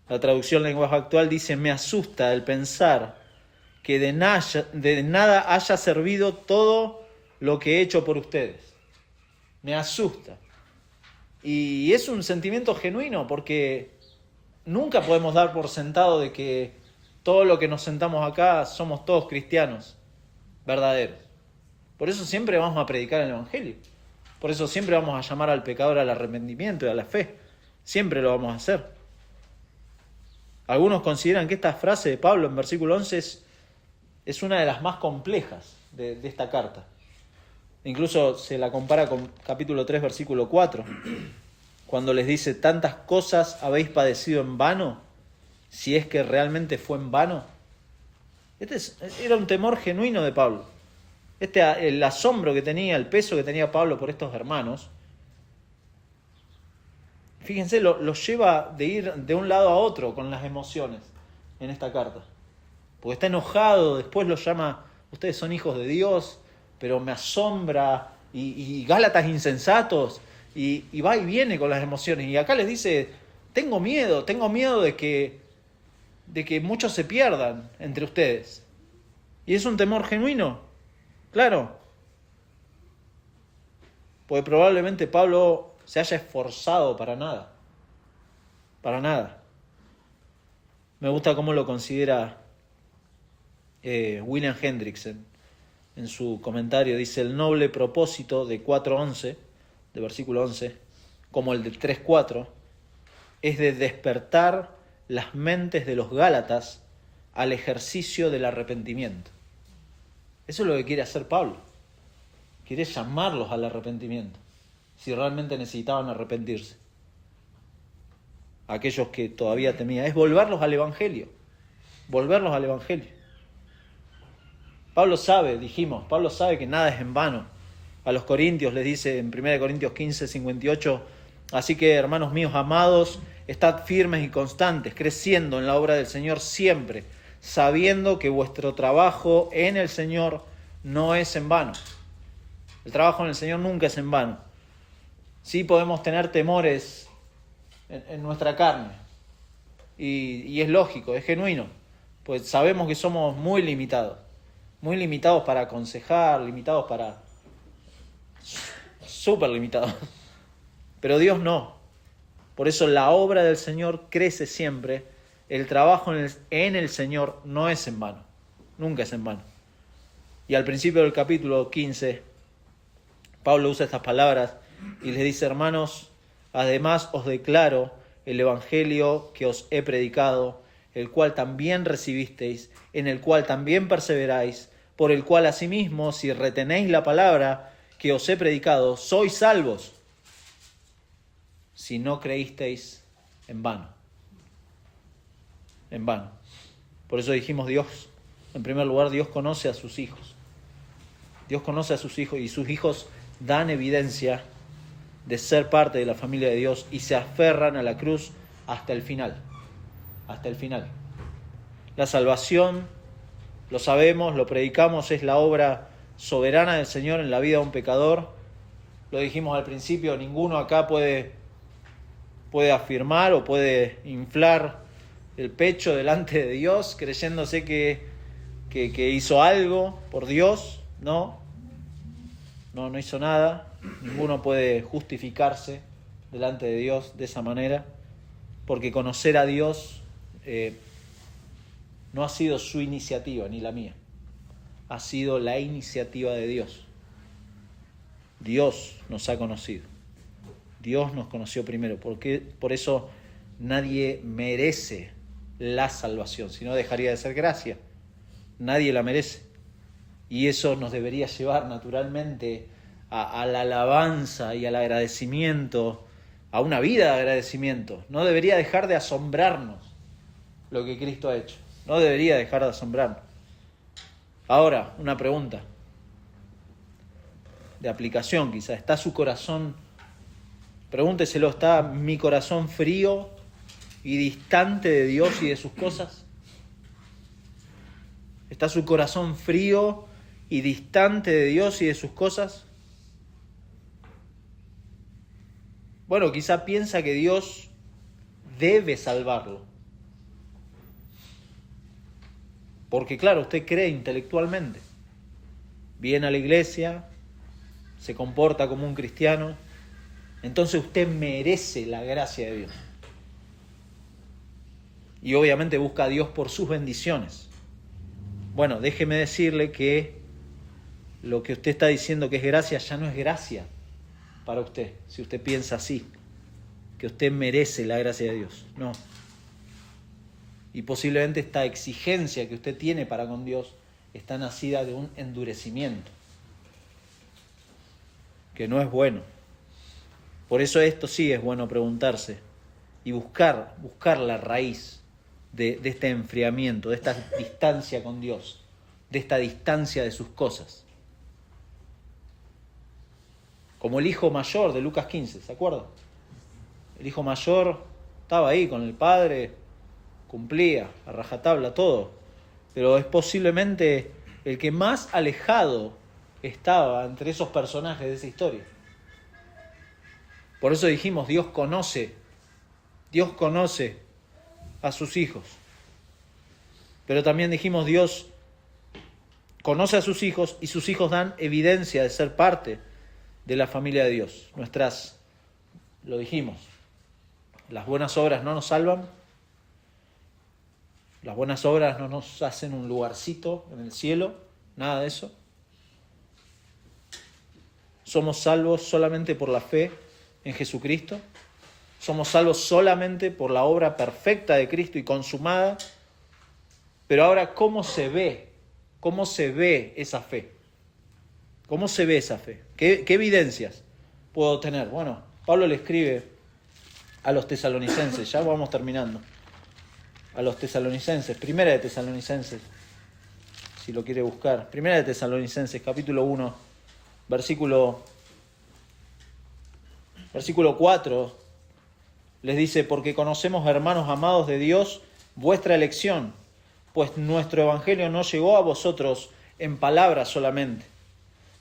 La traducción lenguaje actual dice, me asusta el pensar que de nada haya servido todo lo que he hecho por ustedes. Me asusta. Y es un sentimiento genuino porque nunca podemos dar por sentado de que todo lo que nos sentamos acá somos todos cristianos verdaderos. Por eso siempre vamos a predicar el Evangelio. Por eso siempre vamos a llamar al pecador al arrepentimiento y a la fe. Siempre lo vamos a hacer. Algunos consideran que esta frase de Pablo en versículo 11 es una de las más complejas de esta carta. Incluso se la compara con capítulo 3, versículo 4, cuando les dice, tantas cosas habéis padecido en vano, si es que realmente fue en vano. Era un temor genuino de Pablo. El asombro que tenía, el peso que tenía Pablo por estos hermanos, fíjense, lo lleva de ir de un lado a otro con las emociones en esta carta. Porque está enojado, después los llama, ustedes son hijos de Dios, pero me asombra, y Gálatas insensatos, y va y viene con las emociones. Y acá les dice, tengo miedo de que muchos se pierdan entre ustedes. Y es un temor genuino, claro. Porque probablemente Pablo se haya esforzado para nada. Para nada. Me gusta cómo lo considera William Hendrickson en su comentario. Dice, el noble propósito de 4.11, de versículo 11, como el de 3.4, es de despertar las mentes de los Gálatas al ejercicio del arrepentimiento. Eso es lo que quiere hacer Pablo. Quiere llamarlos al arrepentimiento, si realmente necesitaban arrepentirse. Aquellos que todavía temían, es volverlos al Evangelio. Volverlos al Evangelio. Pablo sabe que nada es en vano. A los Corintios les dice en 1 Corintios 15, 58, así que, hermanos míos amados, estad firmes y constantes, creciendo en la obra del Señor siempre, sabiendo que vuestro trabajo en el Señor no es en vano. El trabajo en el Señor nunca es en vano. Sí podemos tener temores en nuestra carne, y es lógico, es genuino, pues sabemos que somos muy limitados para aconsejar, limitados para... súper limitados. Pero Dios no. Por eso la obra del Señor crece siempre. El trabajo en el Señor no es en vano. Nunca es en vano. Y al principio del capítulo 15, Pablo usa estas palabras y les dice: hermanos, además os declaro el evangelio que os he predicado, el cual también recibisteis, en el cual también perseveráis, por el cual asimismo, si retenéis la palabra que os he predicado, sois salvos, si no creísteis en vano. En vano. Por eso dijimos Dios, en primer lugar, Dios conoce a sus hijos. Dios conoce a sus hijos y sus hijos dan evidencia de ser parte de la familia de Dios y se aferran a la cruz hasta el final. Hasta el final. La salvación, lo sabemos, lo predicamos, es la obra soberana del Señor en la vida de un pecador. Lo dijimos al principio, ninguno acá puede afirmar o puede inflar el pecho delante de Dios creyéndose que hizo algo por Dios. No hizo nada. Ninguno puede justificarse delante de Dios de esa manera, porque conocer a Dios no ha sido su iniciativa ni la mía, ha sido la iniciativa de Dios. Dios nos ha conocido, Dios nos conoció primero, porque por eso nadie merece la salvación, si no dejaría de ser gracia. Nadie la merece. Y eso nos debería llevar naturalmente a la alabanza y al agradecimiento, a una vida de agradecimiento. No debería dejar de asombrarnos lo que Cristo ha hecho. No debería dejar de asombrarnos. Ahora, una pregunta de aplicación quizá. ¿Está su corazón, pregúnteselo, está mi corazón frío y distante de Dios y de sus cosas? ¿Está su corazón frío y distante de Dios y de sus cosas? Bueno, quizá piensa que Dios debe salvarlo. Porque claro, usted cree intelectualmente. Viene a la iglesia, se comporta como un cristiano, entonces usted merece la gracia de Dios. Y obviamente busca a Dios por sus bendiciones. Bueno, déjeme decirle que lo que usted está diciendo que es gracia ya no es gracia para usted, si usted piensa así, que usted merece la gracia de Dios. No. Y posiblemente esta exigencia que usted tiene para con Dios está nacida de un endurecimiento, que no es bueno. Por eso esto sí es bueno preguntarse y buscar la raíz de este enfriamiento, de esta distancia con Dios, de esta distancia de sus cosas. Como el hijo mayor de Lucas 15, ¿se acuerdan? El hijo mayor estaba ahí con el padre, cumplía a rajatabla todo, pero es posiblemente el que más alejado estaba entre esos personajes de esa historia. Por eso dijimos, Dios conoce a sus hijos. Pero también dijimos, Dios conoce a sus hijos y sus hijos dan evidencia de ser parte de la familia de Dios. Lo dijimos, las buenas obras no nos salvan, las buenas obras no nos hacen un lugarcito en el cielo, nada de eso. Somos salvos solamente por la fe en Jesucristo. Somos salvos solamente por la obra perfecta de Cristo y consumada. Pero ahora, ¿cómo se ve? ¿Cómo se ve esa fe? ¿Cómo se ve esa fe? ¿Qué evidencias puedo tener? Bueno, Pablo le escribe a los tesalonicenses, ya vamos terminando. A los tesalonicenses, Primera de Tesalonicenses, si lo quiere buscar. Primera de Tesalonicenses, capítulo 1, versículo 4, les dice: porque conocemos, hermanos amados de Dios, vuestra elección, pues nuestro evangelio no llegó a vosotros en palabras solamente,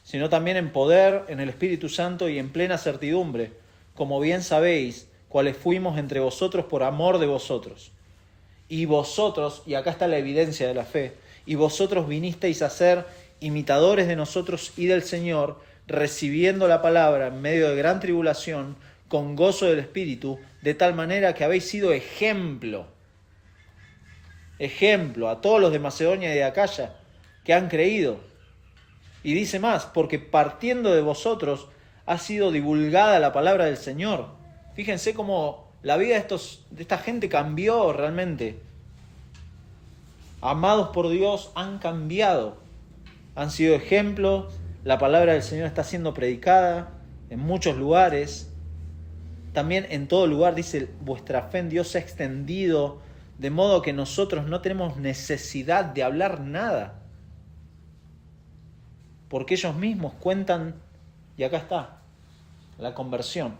sino también en poder, en el Espíritu Santo y en plena certidumbre, como bien sabéis, cuáles fuimos entre vosotros por amor de vosotros. Y vosotros, y acá está la evidencia de la fe, y vosotros vinisteis a ser imitadores de nosotros y del Señor, recibiendo la palabra en medio de gran tribulación, con gozo del Espíritu, de tal manera que habéis sido ejemplo a todos los de Macedonia y de Acaya que han creído. Y dice más, porque partiendo de vosotros ha sido divulgada la palabra del Señor. Fíjense cómo la vida de esta gente cambió realmente. Amados por Dios, han cambiado. Han sido ejemplos. La palabra del Señor está siendo predicada en muchos lugares. También en todo lugar, dice, vuestra fe en Dios se ha extendido, de modo que nosotros no tenemos necesidad de hablar nada. Porque ellos mismos cuentan, y acá está, la conversión.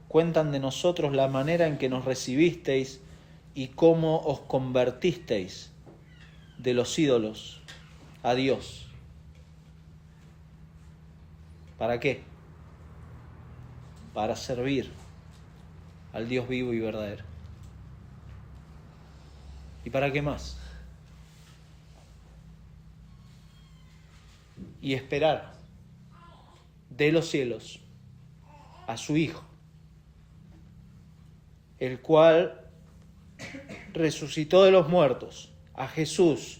Cuentan de nosotros la manera en que nos recibisteis y cómo os convertisteis de los ídolos a Dios. ¿Para qué? Para servir al Dios vivo y verdadero. ¿Y para qué más? Y esperar de los cielos a su Hijo, el cual resucitó de los muertos, a Jesús,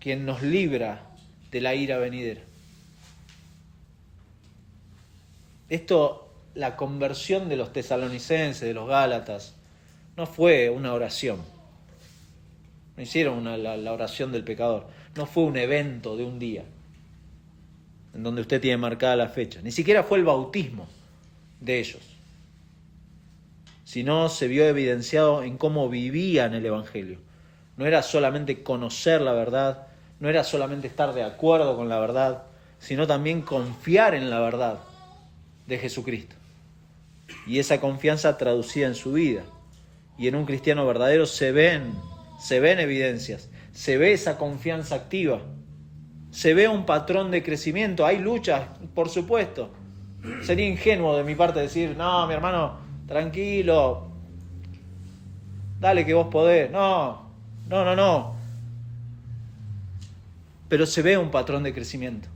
quien nos libra de la ira venidera. Esto, la conversión de los tesalonicenses, de los gálatas, no fue una oración. No hicieron la oración del pecador. No fue un evento de un día en donde usted tiene marcada la fecha. Ni siquiera fue el bautismo de ellos. Sino se vio evidenciado en cómo vivían el Evangelio. No era solamente conocer la verdad, no era solamente estar de acuerdo con la verdad, sino también confiar en la verdad de Jesucristo. Y esa confianza traducida en su vida. Y en un cristiano verdadero se ven evidencias, se ve esa confianza activa, se ve un patrón de crecimiento. Hay luchas, por supuesto. Sería ingenuo de mi parte decir, no, mi hermano, tranquilo, dale que vos podés. No. Pero se ve un patrón de crecimiento.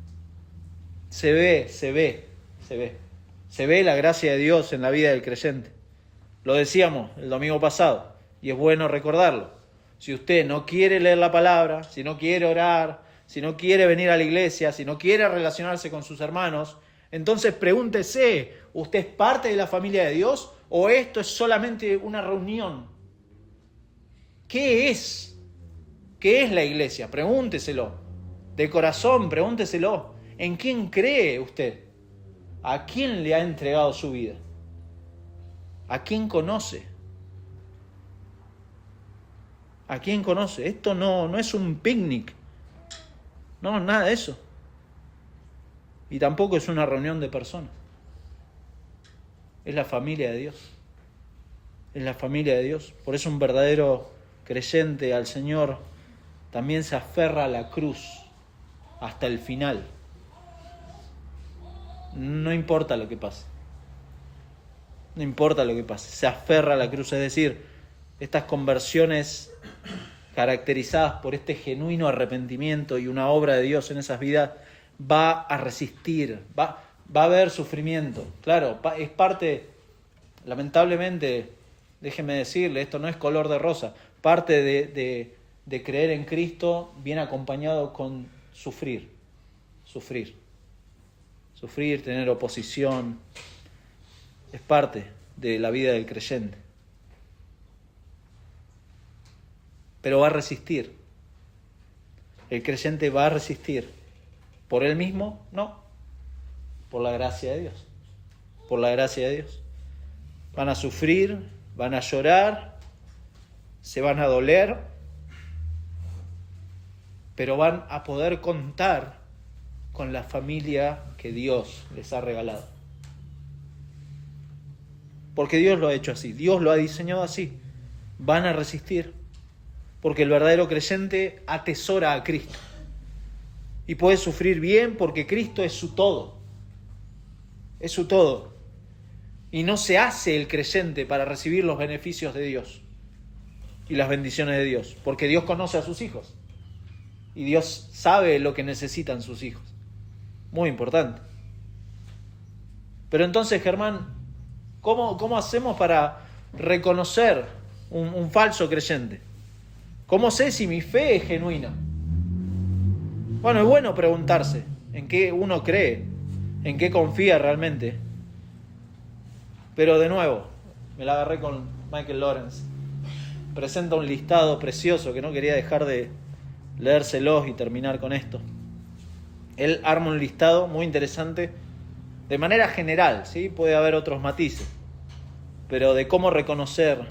Se ve la gracia de Dios en la vida del creyente. Lo decíamos el domingo pasado, y es bueno recordarlo. Si usted no quiere leer la palabra, si no quiere orar, si no quiere venir a la iglesia, si no quiere relacionarse con sus hermanos, entonces pregúntese, ¿usted es parte de la familia de Dios o esto es solamente una reunión? ¿Qué es? ¿Qué es la iglesia? Pregúnteselo. De corazón, pregúnteselo. ¿En quién cree usted? ¿A quién le ha entregado su vida? ¿A quién conoce? ¿A quién conoce? Esto no es un picnic. No, nada de eso. Y tampoco es una reunión de personas. Es la familia de Dios. Es la familia de Dios. Por eso un verdadero creyente al Señor también se aferra a la cruz hasta el final. No importa lo que pase. No importa lo que pase. Se aferra a la cruz. Es decir, estas conversiones caracterizadas por este genuino arrepentimiento y una obra de Dios en esas vidas, va a resistir, va a haber sufrimiento. Claro, es parte, lamentablemente, déjeme decirle, esto no es color de rosa. Parte de creer en Cristo viene acompañado con sufrir, tener oposición. Es parte de la vida del creyente. Pero va a resistir. El creyente va a resistir. ¿Por él mismo? No. Por la gracia de Dios. Por la gracia de Dios. Van a sufrir, van a llorar, se van a doler, pero van a poder contar con la familia que Dios les ha regalado. Porque Dios lo ha hecho así, Dios lo ha diseñado así. Van a resistir. Porque el verdadero creyente atesora a Cristo. Y puede sufrir bien porque Cristo es su todo. Es su todo. Y no se hace el creyente para recibir los beneficios de Dios y las bendiciones de Dios. Porque Dios conoce a sus hijos. Y Dios sabe lo que necesitan sus hijos. Muy importante. Pero entonces, Germán, ¿cómo hacemos para reconocer un falso creyente? ¿Cómo sé si mi fe es genuina? Bueno, es bueno preguntarse en qué uno cree, en qué confía realmente. Pero de nuevo, me la agarré con Michael Lawrence. Presenta un listado precioso que no quería dejar de leérselos y terminar con esto. Él arma un listado muy interesante de manera general, ¿sí? Puede haber otros matices, pero de cómo reconocer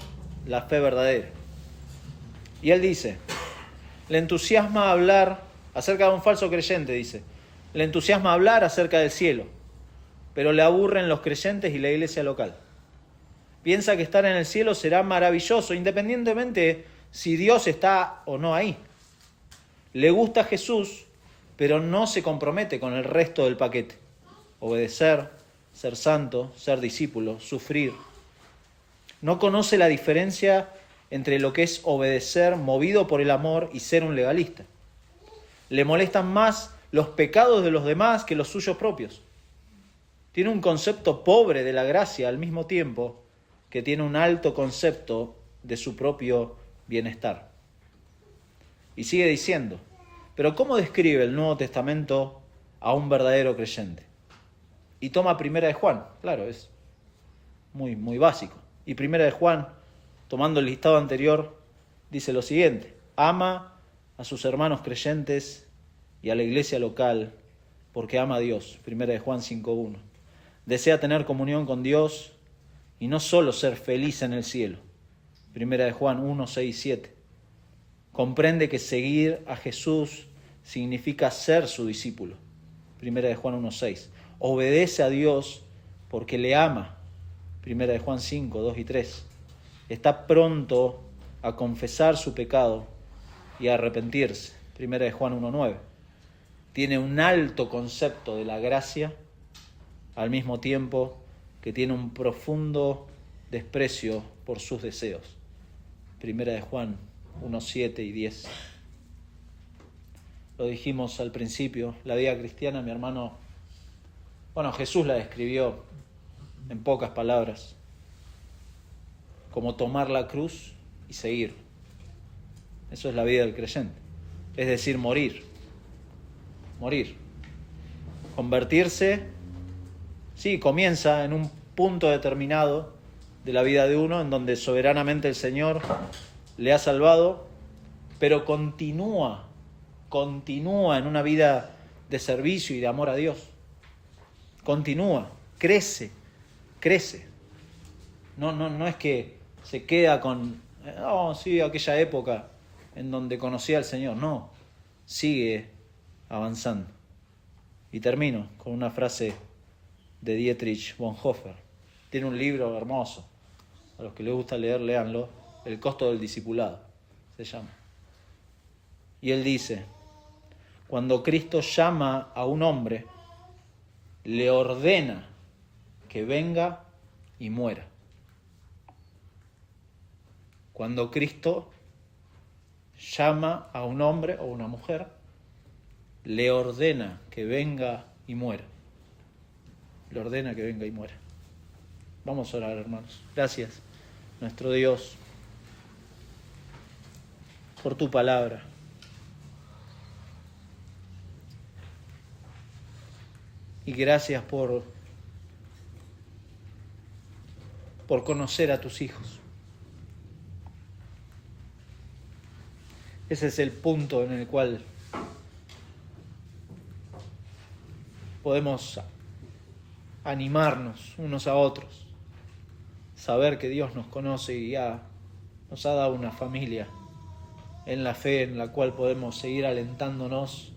la fe verdadera. Y él dice, le entusiasma hablar acerca de un falso creyente, dice, le entusiasma hablar acerca del cielo, pero le aburren los creyentes y la iglesia local. Piensa que estar en el cielo será maravilloso, independientemente si Dios está o no ahí. Le gusta Jesús, pero no se compromete con el resto del paquete. Obedecer, ser santo, ser discípulo, sufrir. No conoce la diferencia entre lo que es obedecer movido por el amor y ser un legalista. Le molestan más los pecados de los demás que los suyos propios. Tiene un concepto pobre de la gracia al mismo tiempo que tiene un alto concepto de su propio bienestar. Y sigue diciendo, pero ¿cómo describe el Nuevo Testamento a un verdadero creyente? Y toma Primera de Juan, claro, es muy, muy básico. Y Primera de Juan, tomando el listado anterior, dice lo siguiente, ama a sus hermanos creyentes y a la iglesia local porque ama a Dios. Primera de Juan 5.1. Desea tener comunión con Dios y no solo ser feliz en el cielo. Primera de Juan 1:6-7. Comprende que seguir a Jesús significa ser su discípulo. Primera de Juan 1:6. Obedece a Dios porque le ama. Primera de Juan 5:2-3. Está pronto a confesar su pecado y a arrepentirse. Primera de Juan 1:9. Tiene un alto concepto de la gracia, al mismo tiempo que tiene un profundo desprecio por sus deseos. Primera de Juan 1:7-10. Lo dijimos al principio, la vida cristiana, mi hermano, Jesús la describió en pocas palabras, como tomar la cruz y seguir. Eso es la vida del creyente, es decir, morir. Convertirse, sí, comienza en un punto determinado de la vida de uno, en donde soberanamente el Señor le ha salvado, pero continúa en una vida de servicio y de amor a Dios. Continúa, crece. No es que se queda con, aquella época en donde conocía al Señor. No, sigue avanzando. Y termino con una frase de Dietrich Bonhoeffer. Tiene un libro hermoso. A los que les gusta leer, léanlo. El costo del discipulado, se llama. Y él dice, cuando Cristo llama a un hombre, le ordena que venga y muera. Cuando Cristo llama a un hombre o una mujer, le ordena que venga y muera. Le ordena que venga y muera. Vamos a orar, hermanos. Gracias, nuestro Dios, por tu palabra. Y gracias por conocer a tus hijos. Ese es el punto en el cual podemos animarnos unos a otros, saber que Dios nos conoce y nos ha dado una familia en la fe en la cual podemos seguir alentándonos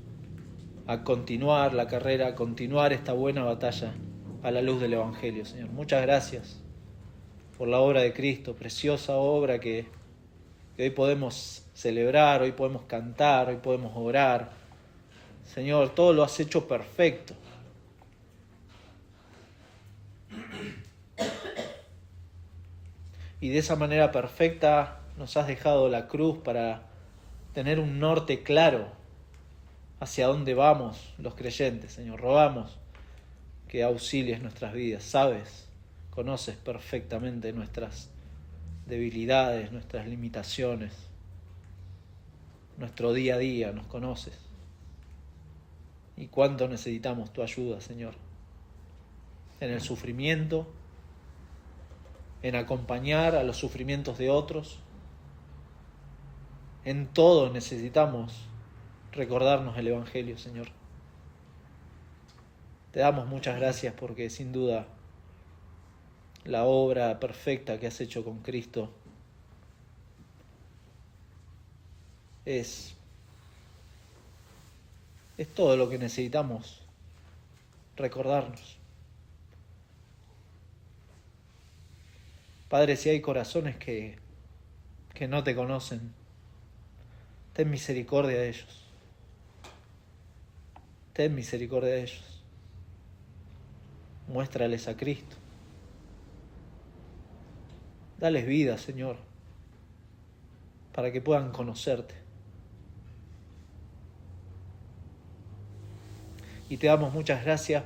a continuar la carrera, a continuar esta buena batalla a la luz del Evangelio, Señor. Muchas gracias por la obra de Cristo, preciosa obra que hoy podemos celebrar, hoy podemos cantar, hoy podemos orar. Señor, todo lo has hecho perfecto. Y de esa manera perfecta nos has dejado la cruz para tener un norte claro hacia dónde vamos los creyentes. Señor, rogamos que auxilies nuestras vidas. Sabes, conoces perfectamente nuestras debilidades, nuestras limitaciones, nuestro día a día, nos conoces. Y cuánto necesitamos tu ayuda, Señor. En el sufrimiento, en acompañar a los sufrimientos de otros. En todo necesitamos recordarnos el Evangelio, Señor. Te damos muchas gracias porque sin duda la obra perfecta que has hecho con Cristo es todo lo que necesitamos recordarnos. Padre, si hay corazones que no te conocen, ten misericordia de ellos. Ten misericordia de ellos. Muéstrales a Cristo. Dales vida, Señor, para que puedan conocerte. Y te damos muchas gracias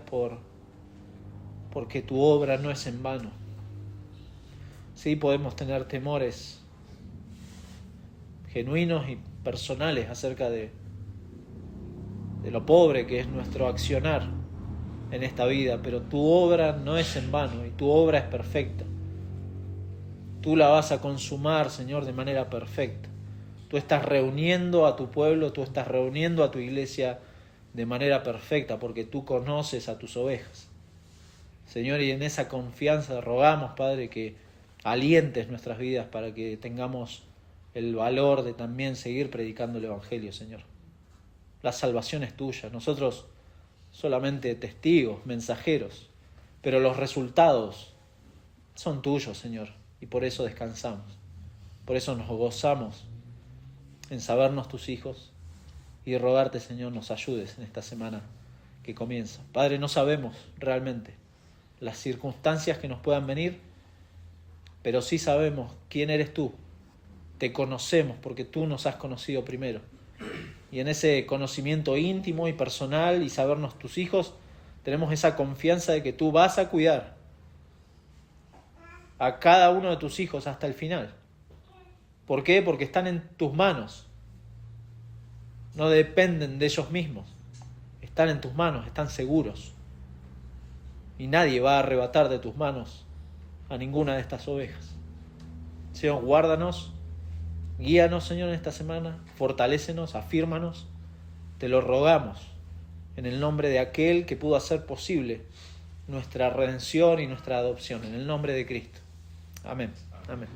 porque tu obra no es en vano. Sí, podemos tener temores genuinos y personales acerca de lo pobre que es nuestro accionar en esta vida, pero tu obra no es en vano y tu obra es perfecta. Tú la vas a consumar, Señor, de manera perfecta. Tú estás reuniendo a tu pueblo, tú estás reuniendo a tu iglesia de manera perfecta, porque tú conoces a tus ovejas. Señor, y en esa confianza rogamos, Padre, que alientes nuestras vidas para que tengamos el valor de también seguir predicando el Evangelio, Señor. La salvación es tuya, nosotros solamente testigos, mensajeros, pero los resultados son tuyos, Señor, y por eso descansamos, por eso nos gozamos en sabernos tus hijos y rogarte, Señor, nos ayudes en esta semana que comienza. Padre, no sabemos realmente las circunstancias que nos puedan venir, pero sí sabemos quién eres tú. Te conocemos porque tú nos has conocido primero. Y en ese conocimiento íntimo y personal y sabernos tus hijos, tenemos esa confianza de que tú vas a cuidar a cada uno de tus hijos hasta el final. ¿Por qué? Porque están en tus manos. No dependen de ellos mismos. Están en tus manos, están seguros. Y nadie va a arrebatar de tus manos a ninguna de estas ovejas. Señor, guárdanos, guíanos, Señor, en esta semana, fortalécenos, afírmanos, te lo rogamos, en el nombre de aquel que pudo hacer posible nuestra redención y nuestra adopción, en el nombre de Cristo. Amén. Amén.